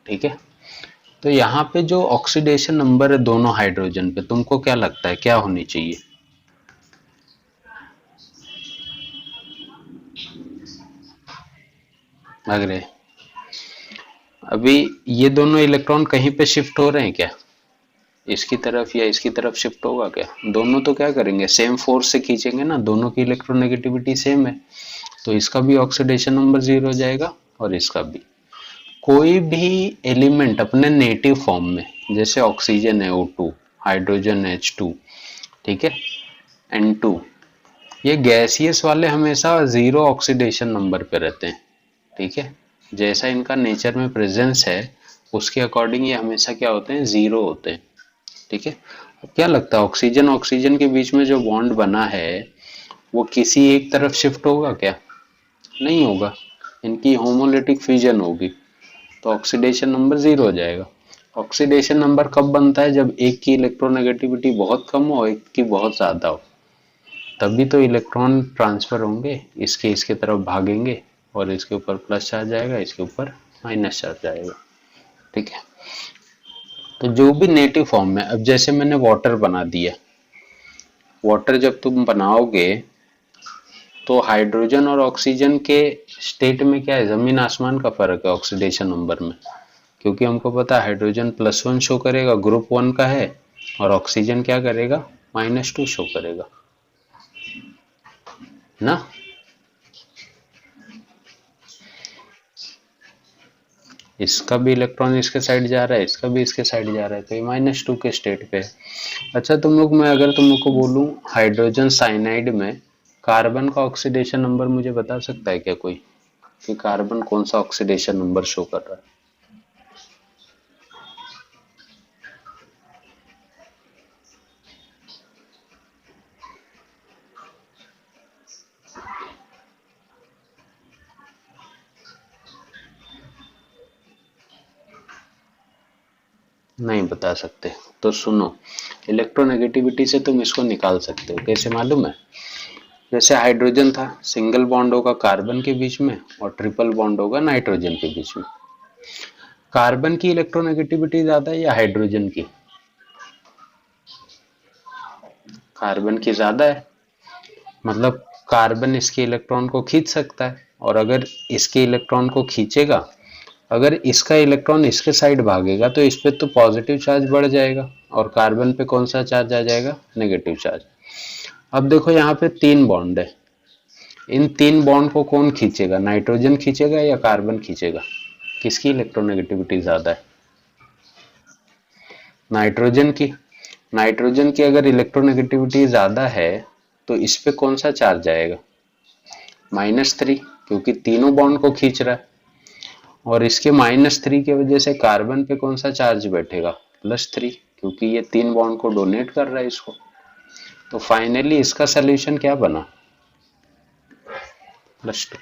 S1: ठीक है, तो यहाँ पे जो ऑक्सीडेशन नंबर है दोनों हाइड्रोजन पे, तुमको क्या लगता है क्या होनी चाहिए, लग रहे अभी ये दोनों इलेक्ट्रॉन कहीं पे शिफ्ट हो रहे हैं क्या, इसकी तरफ या इसकी तरफ शिफ्ट होगा क्या, दोनों तो क्या करेंगे सेम फोर्स से खींचेंगे ना, दोनों की इलेक्ट्रोनेगेटिविटी सेम है, तो इसका भी ऑक्सीडेशन नंबर 0 हो जाएगा और इसका भी। कोई भी एलिमेंट अपने नेटिव फॉर्म में, जैसे ऑक्सीजन है O2, हाइड्रोजन है H2, ठीक है N2, ये गैसियस वाले हमेशा 0 ऑक्सीडेशन नंबर पे रहते हैं। ठीक है, जैसा इनका नेचर में प्रेजेंस है उसके अकॉर्डिंग ये हमेशा क्या होते हैं, 0 होते हैं। ठीक है, अब क्या लगता है ऑक्सीजन ऑक्सीजन के बीच में जो बॉन्ड बना है वो किसी एक तरफ शिफ्ट होगा क्या, नहीं होगा, इनकी होमोलिटिक फ्यूजन होगी, तो ऑक्सीडेशन नंबर 0 हो जाएगा। ऑक्सीडेशन नंबर कब बनता है, जब एक की इलेक्ट्रोनेगेटिविटी बहुत कम हो, एक की बहुत ज्यादा हो, तभी तो इलेक्ट्रॉन ट्रांसफर होंगे, इसके इसके तरफ भागेंगे और इसके ऊपर प्लस चार्ज आएगा, इसके ऊपर माइनस चार्ज आएगा। ठीक है, तो जो भी नेटिव फॉर्म में, अब जैसे मैंने वाटर बना दिया, वाटर जब तुम बनाओगे तो हाइड्रोजन और ऑक्सीजन के स्टेट में क्या है, जमीन आसमान का फर्क है ऑक्सीडेशन नंबर में, क्योंकि हमको पता है हाइड्रोजन +1 शो करेगा, ग्रुप 1 का है, और ऑक्सीजन क्या करेगा, -2 शो करेगा ना। इसका भी इलेक्ट्रॉन इसके साइड जा रहा है, इसका भी इसके साइड जा रहा है, तो ये -2 के स्टेट पे है। अच्छा तुम लोग, मैं अगर तुम लोग को बोलूं हाइड्रोजन साइनाइड में कार्बन का ऑक्सीडेशन नंबर मुझे बता सकता है क्या कोई, कि कार्बन कौन सा ऑक्सीडेशन नंबर शो कर रहा है? नहीं बता सकते? तो सुनो, इलेक्ट्रोनेगेटिविटी से तुम इसको निकाल सकते हो। कैसे मालूम है? जैसे हाइड्रोजन था, सिंगल बॉन्ड होगा कार्बन के बीच में और ट्रिपल बॉन्ड होगा नाइट्रोजन के बीच में। कार्बन की इलेक्ट्रोनेगेटिविटी ज्यादा है या हाइड्रोजन की? कार्बन की ज्यादा है। मतलब कार्बन इसके इलेक्ट्रॉन को खींच सकता है, और अगर इसके इलेक्ट्रॉन को खींचेगा, अगर इसका इलेक्ट्रॉन इसके साइड भागेगा तो इस पे तो पॉजिटिव चार्ज बढ़ जाएगा, और कार्बन पे कौन सा चार्ज आ जाएगा? Negative charge. अब देखो यहाँ पे 3 बॉन्ड है, इन 3 बॉन्ड को कौन खींचेगा? नाइट्रोजन खींचेगा या कार्बन खींचेगा? किसकी इलेक्ट्रोनेगेटिविटी ज्यादा है? नाइट्रोजन की। नाइट्रोजन की अगर इलेक्ट्रोनेगेटिविटी ज्यादा है तो इस पे कौन सा चार्ज आएगा? -3, क्योंकि तीनों बॉन्ड को खींच रहा है। और इसके -3 की वजह से कार्बन पे कौन सा चार्ज बैठेगा? +3, क्योंकि ये 3 बॉन्ड को डोनेट कर रहा है इसको। तो फाइनली इसका सोल्यूशन क्या बना? +2।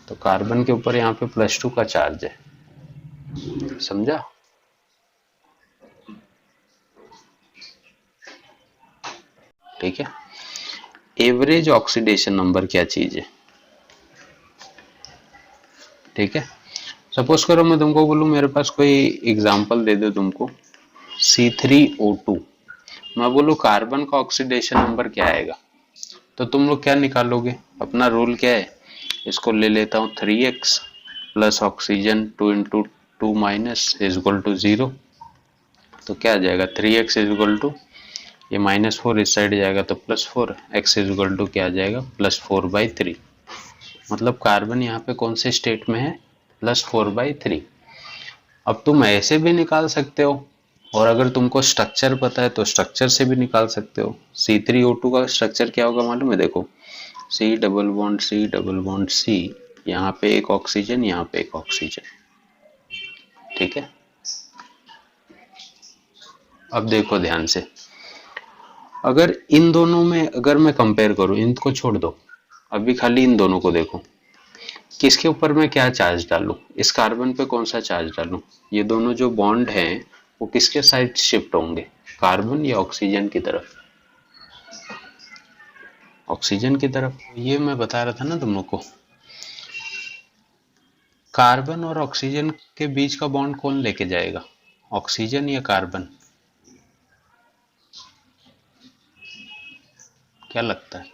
S1: तो कार्बन के ऊपर यहाँ पे +2 का चार्ज है। समझा? ठीक है। एवरेज ऑक्सीडेशन नंबर क्या चीज है? ठीक है। सपोज करो मैं तुमको बोलूं, मेरे पास कोई एग्जांपल दे दो तुमको, C3O2। मैं बोलूं कार्बन का ऑक्सीडेशन नंबर क्या आएगा, तो तुम लोग क्या निकालोगे? अपना रूल क्या है? इसको ले लेता हूँ 3x plus oxygen 2 into 2 minus is equal to 0। तो क्या आ जाएगा? 3x इज इक्वल टू, ये -4 इस साइड जाएगा तो +4, x इज इक्वल टू क्या आ जाएगा? +4/3। मतलब कार्बन यहाँ पे कौन से स्टेट में है? +4/3। अब तुम ऐसे भी निकाल सकते हो, और अगर तुमको स्ट्रक्चर पता है तो स्ट्रक्चर से भी निकाल सकते हो। C3O2 का स्ट्रक्चर क्या होगा मालूम है? देखो, C double bond C double bond C, यहाँ पे एक ऑक्सीजन, यहाँ पे एक ऑक्सीजन। ठीक है। अब देखो ध्यान से, अगर इन दोनों में अगर मैं कंपेयर करूं, इनको छोड़ दो, अभी खाली इन दोनों को देखो, किसके ऊपर मैं क्या चार्ज डालूं? इस कार्बन पे कौन सा चार्ज डालूं? ये दोनों जो बॉन्ड हैं वो किसके साइड शिफ्ट होंगे? कार्बन या ऑक्सीजन की तरफ? ऑक्सीजन की तरफ। ये मैं बता रहा था ना तुम लोग को, कार्बन और ऑक्सीजन के बीच का बॉन्ड कौन लेके जाएगा? ऑक्सीजन या कार्बन? क्या लगता है?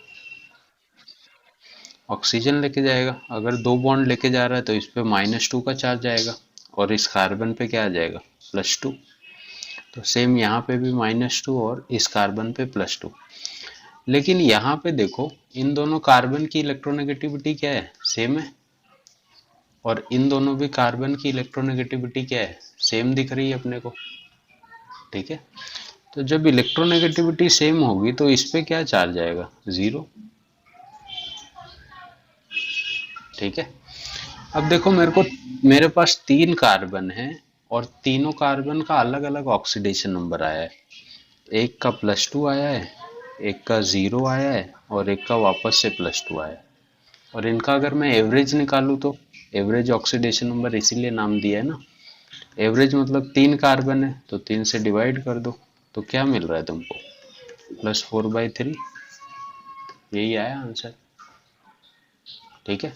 S1: ऑक्सीजन लेके जाएगा। अगर 2 बॉन्ड लेके जा रहा है तो इस पे -2 का चार्ज आएगा, और इस कार्बन पे क्या आ जाएगा? +2। तो सेम यहाँ पे भी -2 और इस कार्बन पे +2। लेकिन यहाँ पे देखो, इन दोनों कार्बन की इलेक्ट्रोनेगेटिविटी क्या है? सेम है। और इन दोनों भी कार्बन की इलेक्ट्रोनेगेटिविटी क्या है? सेम दिख रही है अपने को। ठीक है। तो जब इलेक्ट्रोनेगेटिविटी सेम होगी तो इस पे क्या चार्ज आएगा? 0। ठीक है। अब देखो, मेरे पास 3 कार्बन है, और तीनों कार्बन का अलग अलग ऑक्सीडेशन नंबर आया है। एक का +2 आया है, एक का 0 आया है, और एक का वापस से +2 आया है। और इनका अगर मैं एवरेज निकालूं तो, एवरेज ऑक्सीडेशन नंबर इसीलिए नाम दिया है ना, एवरेज मतलब 3 कार्बन है तो 3 से डिवाइड कर दो, तो क्या मिल रहा है तुमको? +4/3। यही आया आंसर। ठीक है।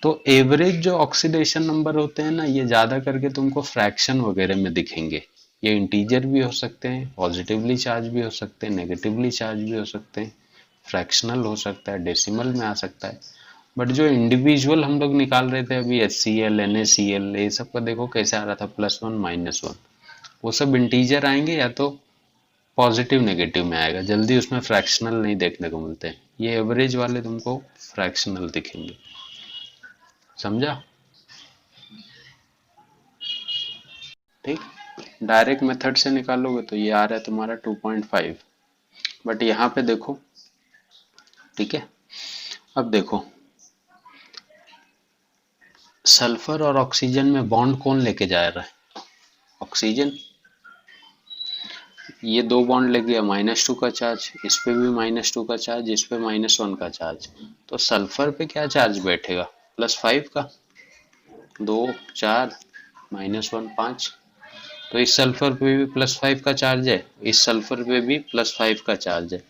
S1: तो एवरेज जो ऑक्सीडेशन नंबर होते हैं ना, ये ज्यादा करके तुमको फ्रैक्शन वगैरह में दिखेंगे। ये इंटीजर भी हो सकते हैं, पॉजिटिवली चार्ज भी हो सकते हैं, नेगेटिवली चार्ज भी हो सकते हैं, फ्रैक्शनल हो सकता है, डेसिमल में आ सकता है। बट जो इंडिविजुअल हम लोग निकाल रहे थे अभी, HCl NaCl, ये सब का देखो कैसे आ रहा था, +1 -1। वो सब इंटीजर आएंगे या तो पॉजिटिव नेगेटिव में आएगा, जल्दी उसमें फ्रैक्शनल नहीं देखने को मिलते हैं। ये एवरेज वाले तुमको फ्रैक्शनल दिखेंगे। समझा? ठीक। डायरेक्ट मेथड से निकालोगे तो ये आ रहा है तुम्हारा 2.5। बट यहाँ पे देखो, ठीक है। अब देखो, सल्फर और ऑक्सीजन में बॉन्ड कौन लेके जा रहा है? ऑक्सीजन। ये दो बॉन्ड लग गया, -2 का चार्ज, इस पे भी -2 का चार्ज, इस पे -1 का चार्ज। तो सल्फर पे क्या चार्ज बैठेगा? +5 का। 2, 4, -1, 5। तो इस सल्फर पे भी +5 का चार्ज है, इस सल्फर पे भी +5 का चार्ज है।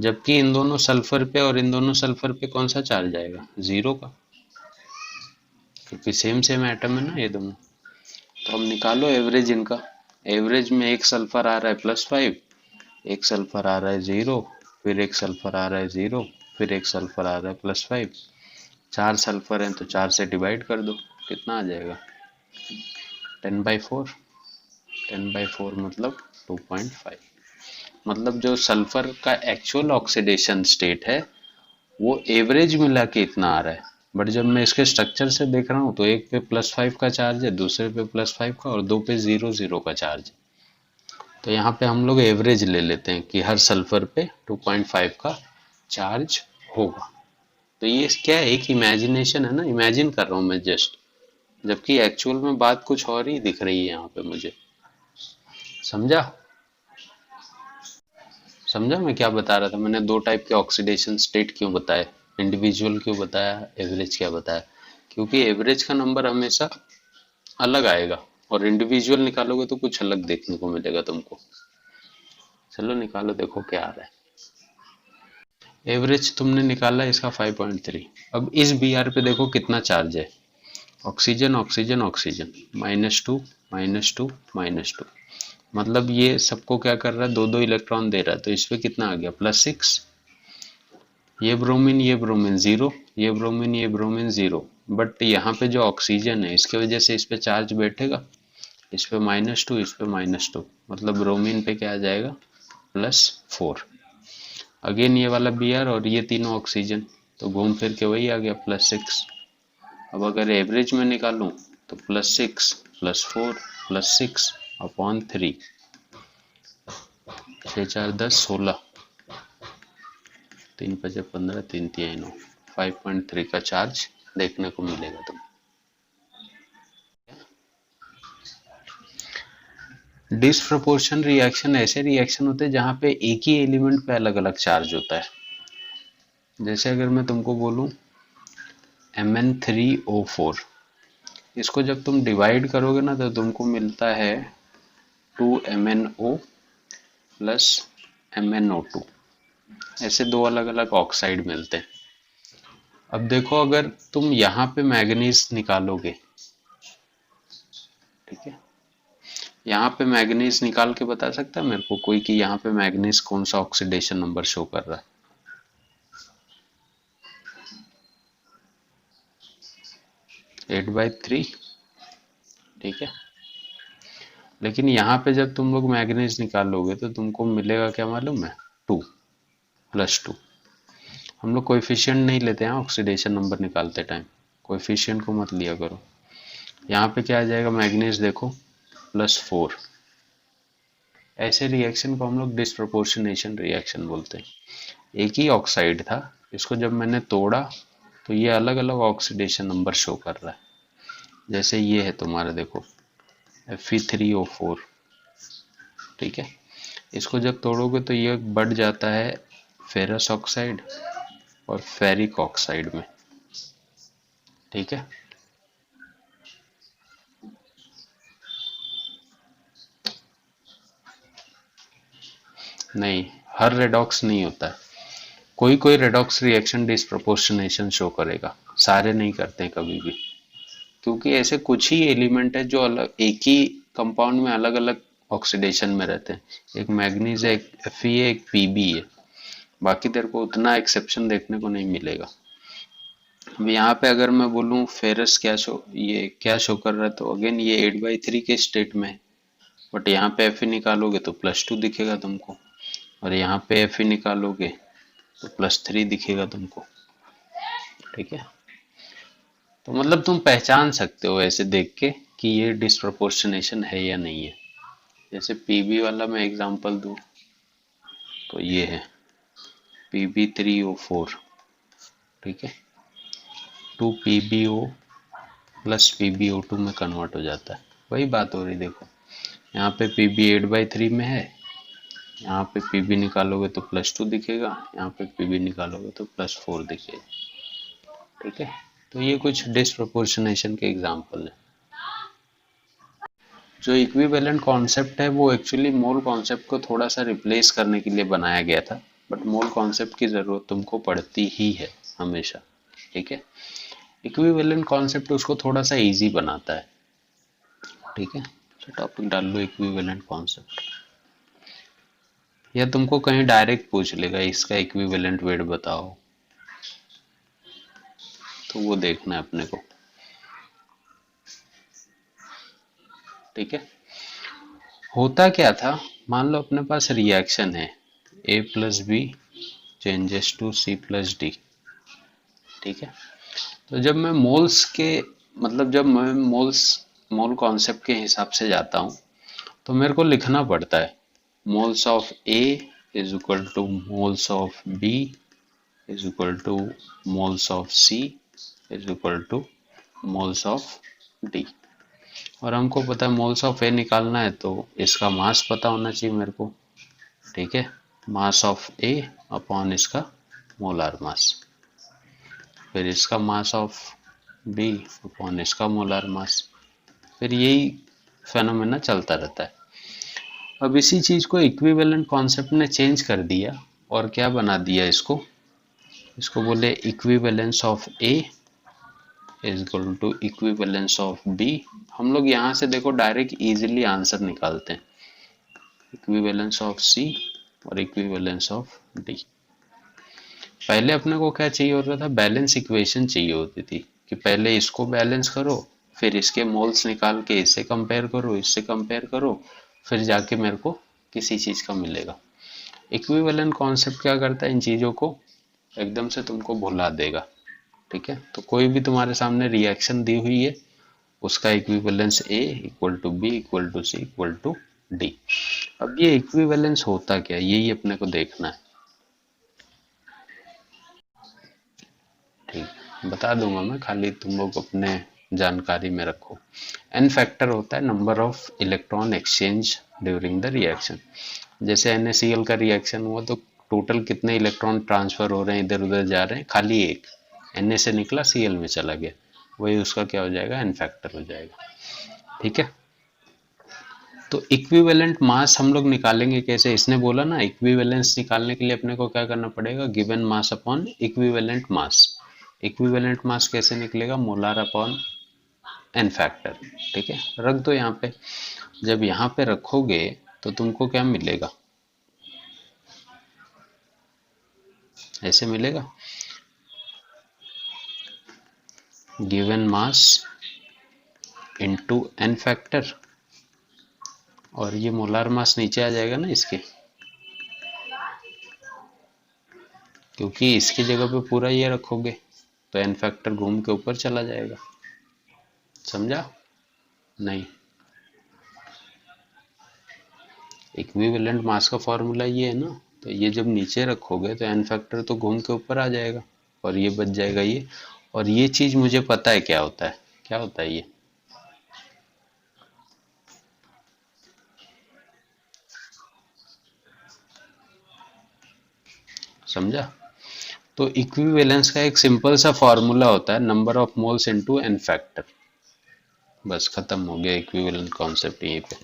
S1: जबकि इन दोनों सल्फर पे और इन दोनों सल्फर पे कौन सा चार्ज आएगा? 0 का, क्योंकि सेम सेम एटम है ना ये दोनों। तो अब निकालो एवरेज इनका। एवरेज में एक सल्फर आ रहा है +5, एक सल्फर आ रहा है 0, फिर एक सल्फर आ रहा है 0, फिर एक सल्फर आ रहा है +5। 4 सल्फर हैं तो 4 से डिवाइड कर दो, कितना आ जाएगा? 10/4। 10/4 मतलब 2.5। मतलब जो सल्फर का एक्चुअल ऑक्सीडेशन स्टेट है वो एवरेज मिला के इतना आ रहा है। बट जब मैं इसके स्ट्रक्चर से देख रहा हूँ तो एक पे +5 का चार्ज है, दूसरे पे +5 का, और दो पे 0 0 का चार्ज है। तो यहाँ पे हम लोग एवरेज ले लेते हैं कि हर सल्फर पे 2.5 का चार्ज होगा। तो ये क्या है? एक इमेजिनेशन है ना, इमेजिन कर रहा हूँ मैं जस्ट, जबकि एक्चुअल में बात कुछ और ही दिख रही है यहाँ पे मुझे। समझा? समझा मैं क्या बता रहा था? मैंने दो टाइप के ऑक्सीडेशन स्टेट क्यों बताए, इंडिविजुअल क्यों बताया, एवरेज क्या बताया? क्योंकि एवरेज का नंबर हमेशा अलग आएगा और इंडिविजुअल निकालोगे तो कुछ अलग देखने को मिलेगा तुमको। चलो निकालो, देखो क्या आ रहा है। एवरेज तुमने निकाला इसका 5.3। अब इस बी आर पे देखो कितना चार्ज है। Oxygen oxygen oxygen, -2 -2 -2। मतलब ये सबको क्या कर रहा है? दो दो इलेक्ट्रॉन दे रहा है। तो इस पे कितना आ गया? +6। ये ब्रोमीन 0, ये ब्रोमीन 0। बट यहाँ पे जो ऑक्सीजन है इसके वजह से इस पे चार्ज बैठेगा, इस पे -2, इस पे -2, मतलब ब्रोमीन पे क्या आ जाएगा? +4। अगेन ये वाला बी आर और ये तीनों ऑक्सीजन, तो घूम फिर के वही आ गया +6। अब अगर एवरेज में निकालूं तो +6 +4 +6/3, 6 4 10 16, 3 5 15, 3 3 9, 5.3 का चार्ज देखने को मिलेगा तुम। डिसप्रपोर्शन रिएक्शन ऐसे रिएक्शन होते हैं जहां पे एक ही एलिमेंट पे अलग अलग चार्ज होता है। जैसे अगर मैं तुमको बोलूं Mn3O4, इसको जब तुम डिवाइड करोगे ना तो तुमको मिलता है 2MnO प्लस MnO2। ऐसे दो अलग अलग ऑक्साइड मिलते हैं। अब देखो अगर तुम यहाँ पे मैग्नीज निकालोगे, ठीक है, यहाँ पे मैग्नीज निकाल के बता सकता है मेरे को कोई कि यहाँ पे मैग्नीज कौन सा ऑक्सीडेशन नंबर शो कर रहा है? 8/3। ठीक है, लेकिन यहाँ पे जब तुम लोग मैग्नीज निकालोगे तो तुमको मिलेगा क्या मालूम है? 2 +2। हम लोग कोएफिशिएंट नहीं लेते हैं ऑक्सीडेशन नंबर निकालते टाइम, कोएफिशिएंट को मत लिया करो। यहाँ पे क्या आ जाएगा? मैग्नीज देखो +4। ऐसे रिएक्शन को हम लोग डिस्प्रपोर्शनेशन रिएक्शन बोलते हैं। एक ही ऑक्साइड था, इसको जब मैंने तोड़ा तो ये अलग अलग ऑक्सीडेशन नंबर शो कर रहा है। जैसे ये है तुम्हारा, देखो Fe3O4, ठीक है, इसको जब तोड़ोगे तो ये बढ़ जाता है फेरस ऑक्साइड और फेरिक ऑक्साइड में। ठीक है, नहीं, हर रेडॉक्स नहीं होता है। कोई कोई रेडॉक्स रिएक्शन डिस्प्रपोर्शनेशन शो करेगा, सारे नहीं करते हैं कभी भी, क्योंकि ऐसे कुछ ही एलिमेंट है जो अलग एक ही कंपाउंड में अलग अलग ऑक्सीडेशन में रहते हैं। एक मैग्नीज है, एक Fe है, एक Pb है। बाकी तेरे को उतना एक्सेप्शन देखने को नहीं मिलेगा। अब यहाँ पे अगर मैं बोलूँ फेरस क्या शो, ये क्या शो कर रहा है, तो अगेन ये 8/3 के स्टेट में है। बट यहाँ पे Fe निकालोगे तो +2 दिखेगा तुमको, और यहाँ पे Fe निकालोगे तो +3 दिखेगा तुमको। ठीक है, तो मतलब तुम पहचान सकते हो ऐसे देख के कि ये डिस्प्रपोर्शनेशन है या नहीं है। जैसे पीबी वाला मैं एग्जांपल दूं तो ये है, Pb3O4, ठीक है, 2PbO प्लस PbO2 में कन्वर्ट हो जाता है। वही बात हो रही, देखो यहाँ पे Pb 8/3 में है, यहाँ पे Pb निकालोगे तो +2 दिखेगा, यहाँ पे Pb निकालोगे तो +4 दिखेगा, ठीक है। तो ये कुछ डिसप्रोपोर्शनेशन के एग्जाम्पल है। जो इक्विवेलेंट कॉन्सेप्ट है वो एक्चुअली मोल कॉन्सेप्ट को थोड़ा सा रिप्लेस करने के लिए बनाया गया था, बट मोल कॉन्सेप्ट की ज़रूरत तुमको पड़ती ही है हमेशा, ठीक है। इक्विवेलेंट कॉन्सेप्ट उसको थोड़ा सा इजी बनाता है, ठीक है। तो टॉपिक डाल लो इक्विवेलेंट कॉन्सेप्ट, या तुमको कहीं डायरेक्ट पूछ लेगा इसका इक्विवेलेंट वेट बताओ, तो वो देखना है अपने को, ठीक है। होता क्या था, मान लो अपने पास रिएक्शन है A+B चेंजेस टू C+D, ठीक है। तो जब मैं मोल्स के मतलब जब मैं मोल कॉन्सेप्ट के हिसाब से जाता हूँ तो मेरे को लिखना पड़ता है moles of A is equal two moles of B is equal two moles of C is equal two moles of D। और हमको पता है मोल्स ऑफ A निकालना है तो इसका मास पता होना चाहिए मेरे को, ठीक है। मास ऑफ A अपॉन इसका मोलार मास, फिर इसका मास ऑफ B अपॉन इसका मोलार मास, फिर यही फेनोमेना चलता रहता है। अब इसी चीज को इक्विवेलेंट कॉन्सेप्ट ने चेंज कर दिया और क्या बना दिया इसको बोले equivalence of A is equal to equivalence of B। हम लोग यहाँ से देखो डायरेक्ट इजीली आंसर निकालते हैं, इक्विवेलेंस ऑफ C और इक्विवेलेंस ऑफ D। पहले अपने को क्या चाहिए होता था, बैलेंस इक्वेशन चाहिए होती थी कि पहले इसको बैलेंस करो, फिर इसके मोल्स निकाल के इससे कंपेयर करो, इससे कंपेयर करो, फिर जाके मेरे को किसी चीज का मिलेगा। इक्विवेलेंट कॉन्सेप्ट क्या करता है, इन चीजों को एकदम से तुमको भुला देगा, ठीक है। तो कोई भी तुम्हारे सामने रिएक्शन दी हुई है उसका equivalence A equal to B equal to C equal to D। अब ये इक्विवेलेंस होता क्या है, यही अपने को देखना है, ठीक। बता दूंगा मैं, खाली तुम लोग अपने जानकारी में रखो। एन फैक्टर होता है number of electron exchange during the reaction. जैसे NaCl का रिएक्शन हुआ तो टोटल कितने इलेक्ट्रॉन ट्रांसफर हो रहे हैं, इधर उधर जा रहे हैं, खाली एक Na से निकला Cl में चला गया, वही उसका क्या हो जाएगा, एन फैक्टर हो जाएगा, ठीक है। तो इक्विवेलेंट मास हम लोग निकालेंगे कैसे, इसने बोला ना इक्विवेलेंस निकालने के लिए अपने को क्या करना पड़ेगा, given mass upon equivalent mass. Equivalent mass कैसे निकलेगा, मोलार अपॉन एन फैक्टर, ठीक है। रख दो यहाँ पे, जब यहाँ पे रखोगे तो तुमको क्या मिलेगा, ऐसे मिलेगा, given mass into n factor, और ये मोलार मास नीचे आ जाएगा ना इसके, क्योंकि इसकी जगह पे पूरा ये रखोगे तो एन फैक्टर घूम के ऊपर चला जाएगा, समझा नहीं। इक्विवेलेंट मास का फॉर्मूला ये है ना, तो ये जब नीचे रखोगे तो एन फैक्टर तो घूम के ऊपर आ जाएगा और ये बच जाएगा ये। और ये चीज मुझे पता है क्या होता है, क्या होता है ये, समझा। तो इक्विवेलेंस का एक सिंपल सा फॉर्मूला होता है number of moles into n factor, बस खत्म हो गया इक्विवेलेंट कॉन्सेप्ट यहीं पे।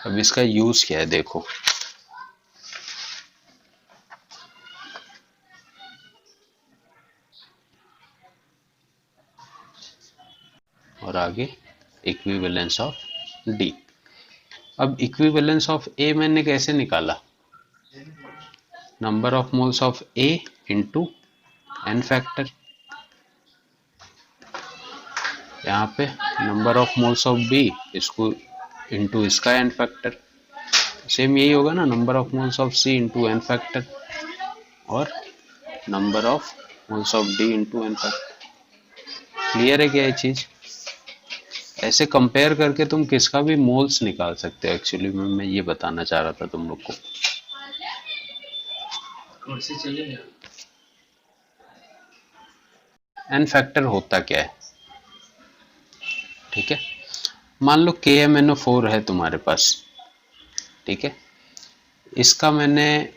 S1: अब इसका यूज क्या है देखो, और आगे इक्विवेलेंस ऑफ D। अब इक्विवेलेंस ऑफ A मैंने कैसे निकाला, number of moles of A into N factor, यहाँ पे number of moles of B इसको इंटू इसका एन फैक्टर, सेम यही होगा ना, number of moles of C into N factor और number of moles of D into N factor. Clear है क्या ये चीज, ऐसे कंपेयर करके तुम किसका भी मोल्स निकाल सकते हो, एक्चुअली मैं ये बताना चाह रहा था तुम लोग को। एन फैक्टर होता क्या है? ठीक है, मान लो KMnO4 है तुम्हारे पास, ठीक है, इसका मैंने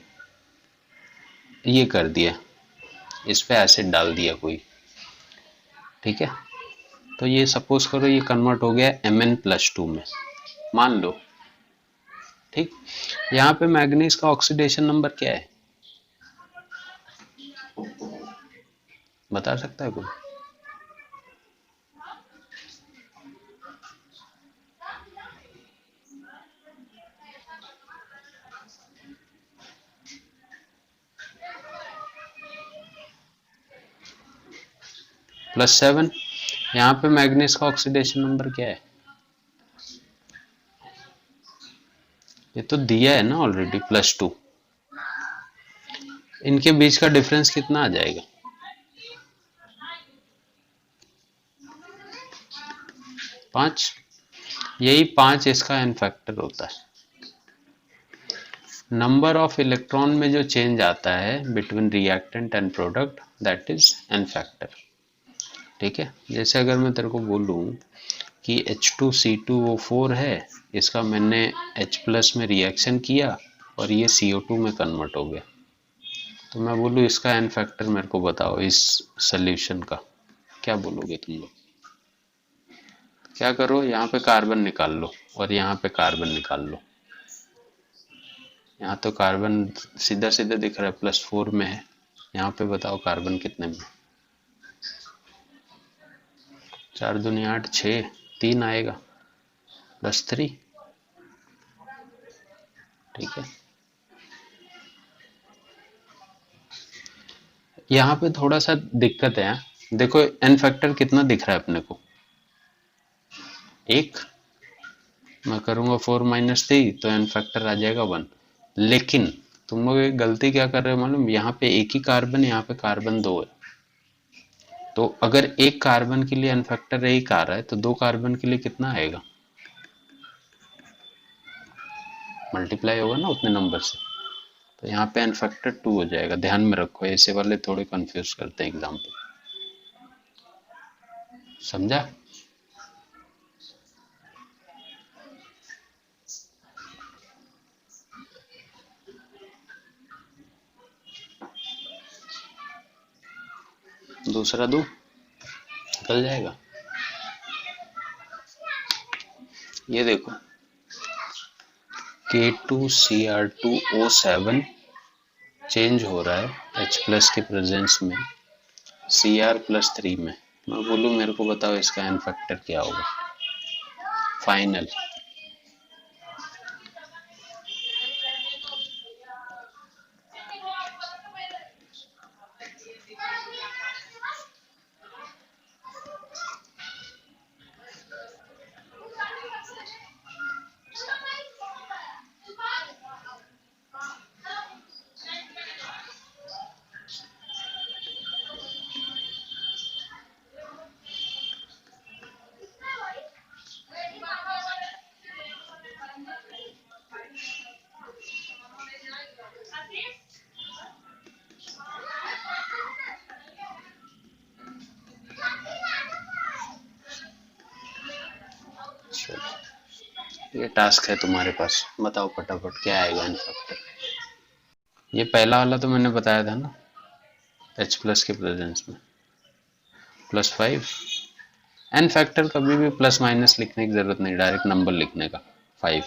S1: ये कर दिया, इस पे एसिड डाल दिया कोई, ठीक है, तो ये सपोज करो ये कन्वर्ट हो गया Mn+2 में, मान लो, ठीक। यहाँ पे मैग्नीज का ऑक्सीडेशन नंबर क्या है, बता सकता है कोई? +7। यहाँ पे मैग्नीज का ऑक्सीडेशन नंबर क्या है, ये तो दिया है ना ऑलरेडी, +2। इनके बीच का डिफरेंस कितना आ जाएगा, 5। यही 5 इसका एन फैक्टर होता है। नंबर ऑफ इलेक्ट्रॉन में जो चेंज आता है between reactant and product, that is an factor, ठीक है। जैसे अगर मैं तेरे को बोलूं कि H2C2O4 है, इसका मैंने H+ में रिएक्शन किया और ये CO2 में कन्वर्ट हो गया, तो मैं बोलूँ इसका एन फैक्टर मेरे को बताओ इस सोल्यूशन का, क्या बोलोगे तुम लोग? क्या करो, यहाँ पे कार्बन निकाल लो और यहाँ पे कार्बन निकाल लो। यहाँ तो कार्बन सीधा सीधा दिख रहा है, +4 में है। यहाँ पे बताओ कार्बन कितने में, 4 दूनी 8, 6, 3 आएगा, +3, ठीक है। यहाँ पे थोड़ा सा दिक्कत है, देखो एन फैक्टर कितना दिख रहा है अपने को, 1। मैं करूँगा 4 - 3 तो एन फैक्टर आ जाएगा 1। लेकिन तुम लोग एक गलती क्या कर रहे हो मालूम, यहाँ पे एक ही कार्बन, यहाँ पे कार्बन 2 है, तो अगर एक कार्बन के लिए एन फैक्टर 1 आ रहा है तो 2 कार्बन के लिए कितना आएगा, मल्टीप्लाई होगा ना उतने नंबर से, तो यहाँ पे एन फैक्टर 2 हो जाएगा। ध्यान में रखो, ऐसे वाले थोड़े कंफ्यूज करते हैं एग्जाम्पल, समझा? दूसरा दो निकल जाएगा। ये देखो K2Cr2O7 चेंज हो रहा है H+ के प्रेजेंस में Cr+3 में। मैं बोलूँ मेरे को बताओ इसका एन फैक्टर क्या होगा फाइनल। ये टास्क है तुम्हारे पास, बताओ फटाफट क्या आएगा एन फैक्टर। ये पहला वाला तो मैंने बताया था ना, H+ के प्रेजेंस में +5। एन फैक्टर कभी भी प्लस माइनस लिखने की जरूरत नहीं, डायरेक्ट नंबर लिखने का 5।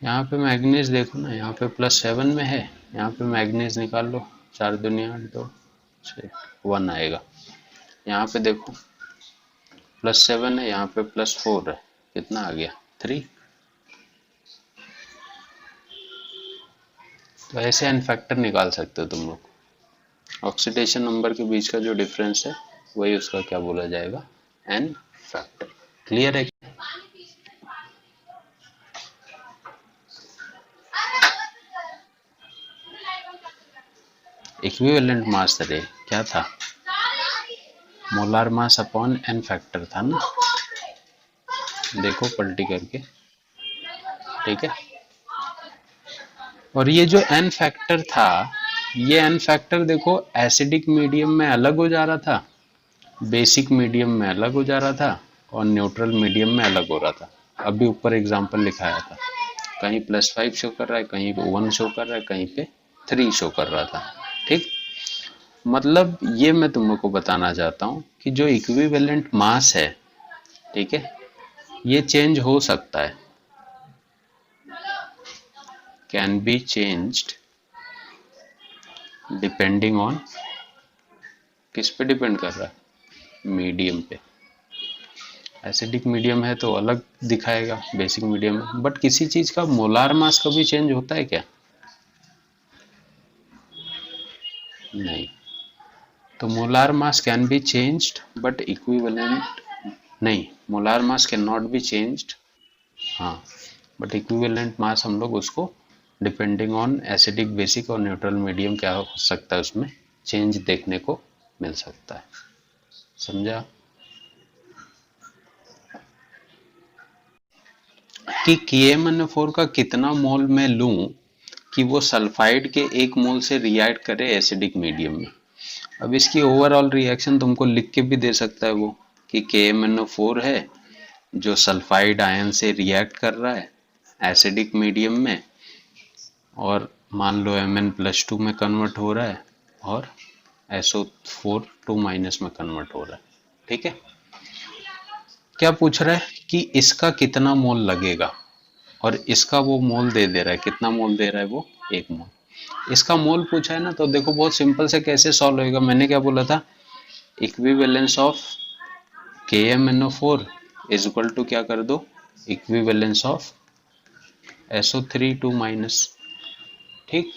S1: यहाँ पे मैग्नीज देखो ना, यहाँ पे +7 में है, यहाँ पे मैग्नीज निकाल लो, 4 दूनी 8, 2, 6, 1 आएगा। यहाँ पे देखो +7 है, यहाँ पे +4 है, कितना आ गया 3। तो ऐसे एन फैक्टर निकाल सकते हो तुम लोग। ऑक्सीडेशन नंबर के बीच का जो डिफरेंस है वही उसका क्या बोला जाएगा, एन फैक्टर। क्लियर है? इक्विवेलेंट मास रे क्या था, molar mass upon n factor था ना, देखो पलटी करके, ठीक है। और ये जो एन फैक्टर था, ये एन फैक्टर देखो एसिडिक मीडियम में अलग हो जा रहा था, बेसिक मीडियम में अलग हो जा रहा था, और न्यूट्रल मीडियम में अलग हो रहा था। अभी ऊपर एग्जांपल लिखाया था, कहीं +5 शो कर रहा है, कहीं पे 1 शो कर रहा है, कहीं पे 3 शो कर रहा था, ठीक। मतलब ये मैं तुमको बताना चाहता हूँ कि जो इक्विवेलेंट मास है, ठीक है, ये चेंज हो सकता है, can be changed depending on, किस पे डिपेंड कर रहा है, मीडियम पे। एसिडिक मीडियम है तो अलग दिखाएगा बेसिक मीडियम में, बट किसी चीज का मोलार मास कभी चेंज होता है क्या, नहीं। तो molar mass can be changed but equivalent नहीं, molar mass can not be changed, हाँ, बट इक्विवेलेंट मास हम लोग उसको डिपेंडिंग ऑन एसिडिक, बेसिक और न्यूट्रल मीडियम क्या हो सकता है, उसमें चेंज देखने को मिल सकता है, समझा। कि KMnO4 का कितना मोल मैं लूं कि वो सल्फाइड के 1 मोल से रिएक्ट करे एसिडिक मीडियम में। अब इसकी ओवरऑल रिएक्शन तुमको लिख के भी दे सकता है वो, कि KMnO4 है जो सल्फाइड आयन से रिएक्ट कर रहा है एसिडिक मीडियम में, और मान लो Mn+2 में कन्वर्ट हो रहा है, और SO4 2 माइनस में कन्वर्ट हो रहा है, ठीक है। क्या पूछ रहा है कि इसका कितना मोल लगेगा, और इसका वो मोल दे रहा है, कितना मोल दे रहा है वो, 1 मोल। इसका मोल पूछा है ना, तो देखो बहुत सिंपल से कैसे सॉल्व होएगा, मैंने क्या बोला था, equivalence of KMnO4 is equal to क्या कर दो, इक्विवेलेंस ऑफ SO3 2 माइनस, ठीक।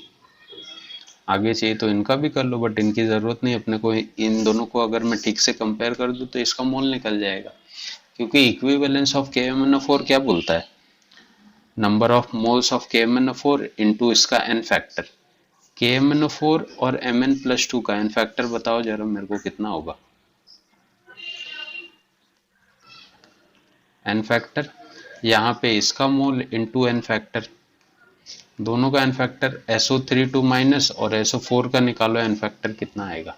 S1: आगे चाहिए तो इनका भी कर लो, बट इनकी जरूरत नहीं अपने को, इन दोनों को अगर मैं ठीक से कंपेयर कर दूं तो इसका मोल निकल जाएगा, क्योंकि इक्विवेलेंस ऑफ KMnO4 क्या बोलता है, number of moles of KMnO4 into इसका एन फैक्टर। KMnO4 और Mn+2 का एन फैक्टर बताओ जरा मेरे को कितना होगा, एन फैक्टर, यहाँ पे इसका मोल इनटू एन फैक्टर, दोनों का एन फैक्टर SO3 2 माइनस और SO4 का निकालो एन फैक्टर कितना आएगा,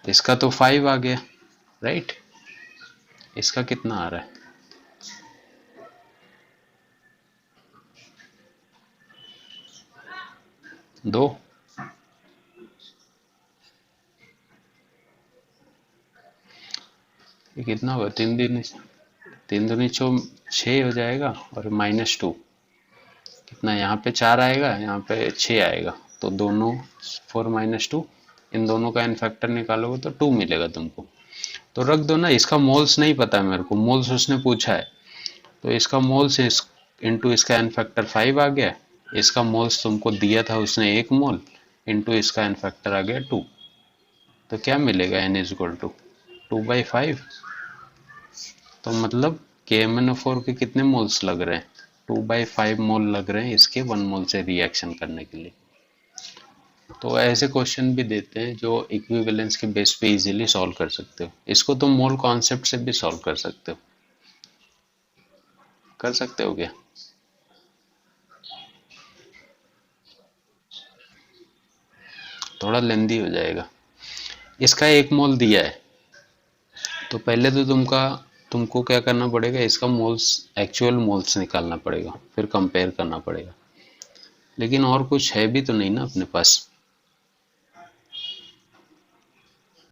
S1: इसका तो 5 आ गया, राइट, इसका कितना आ रहा है, 2, ये कितना होगा, 3 दूनी 6 हो जाएगा, और -2 कितना, यहाँ पे 4 आएगा, यहाँ पे 6 आएगा, तो दोनों 4 - 2, इन दोनों का एन फैक्टर निकालोगे तो 2 मिलेगा तुमको, तो रख दो ना। इसका मोल्स नहीं पता है मेरे को, मोल्स उसने पूछा है, तो इसका मोल्स इंटू इसका एन फैक्टर 5 आ गया, इसका मोल्स तुमको दिया था उसने 1 मोल, इंटू इसका एन फैक्टर आ गया 2, तो क्या मिलेगा, n इज इक्वल टू 2/5, तो मतलब KMnO4 के कितने मोल्स लग रहे हैं, 2/5 मोल लग रहे हैं इसके 1 मोल से रिएक्शन करने के लिए। तो ऐसे क्वेश्चन भी देते हैं जो इक्विवेलेंस के बेस पे इजीली सॉल्व कर सकते हो, इसको तुम मोल कॉन्सेप्ट से भी सॉल्व कर सकते हो, क्या, थोड़ा लेंदी हो जाएगा। इसका 1 मोल दिया है, तो पहले तो तुमको क्या करना पड़ेगा, इसका मोल्स, एक्चुअल मोल्स निकालना पड़ेगा, फिर कंपेयर करना पड़ेगा, लेकिन और कुछ है भी तो नहीं ना अपने पास,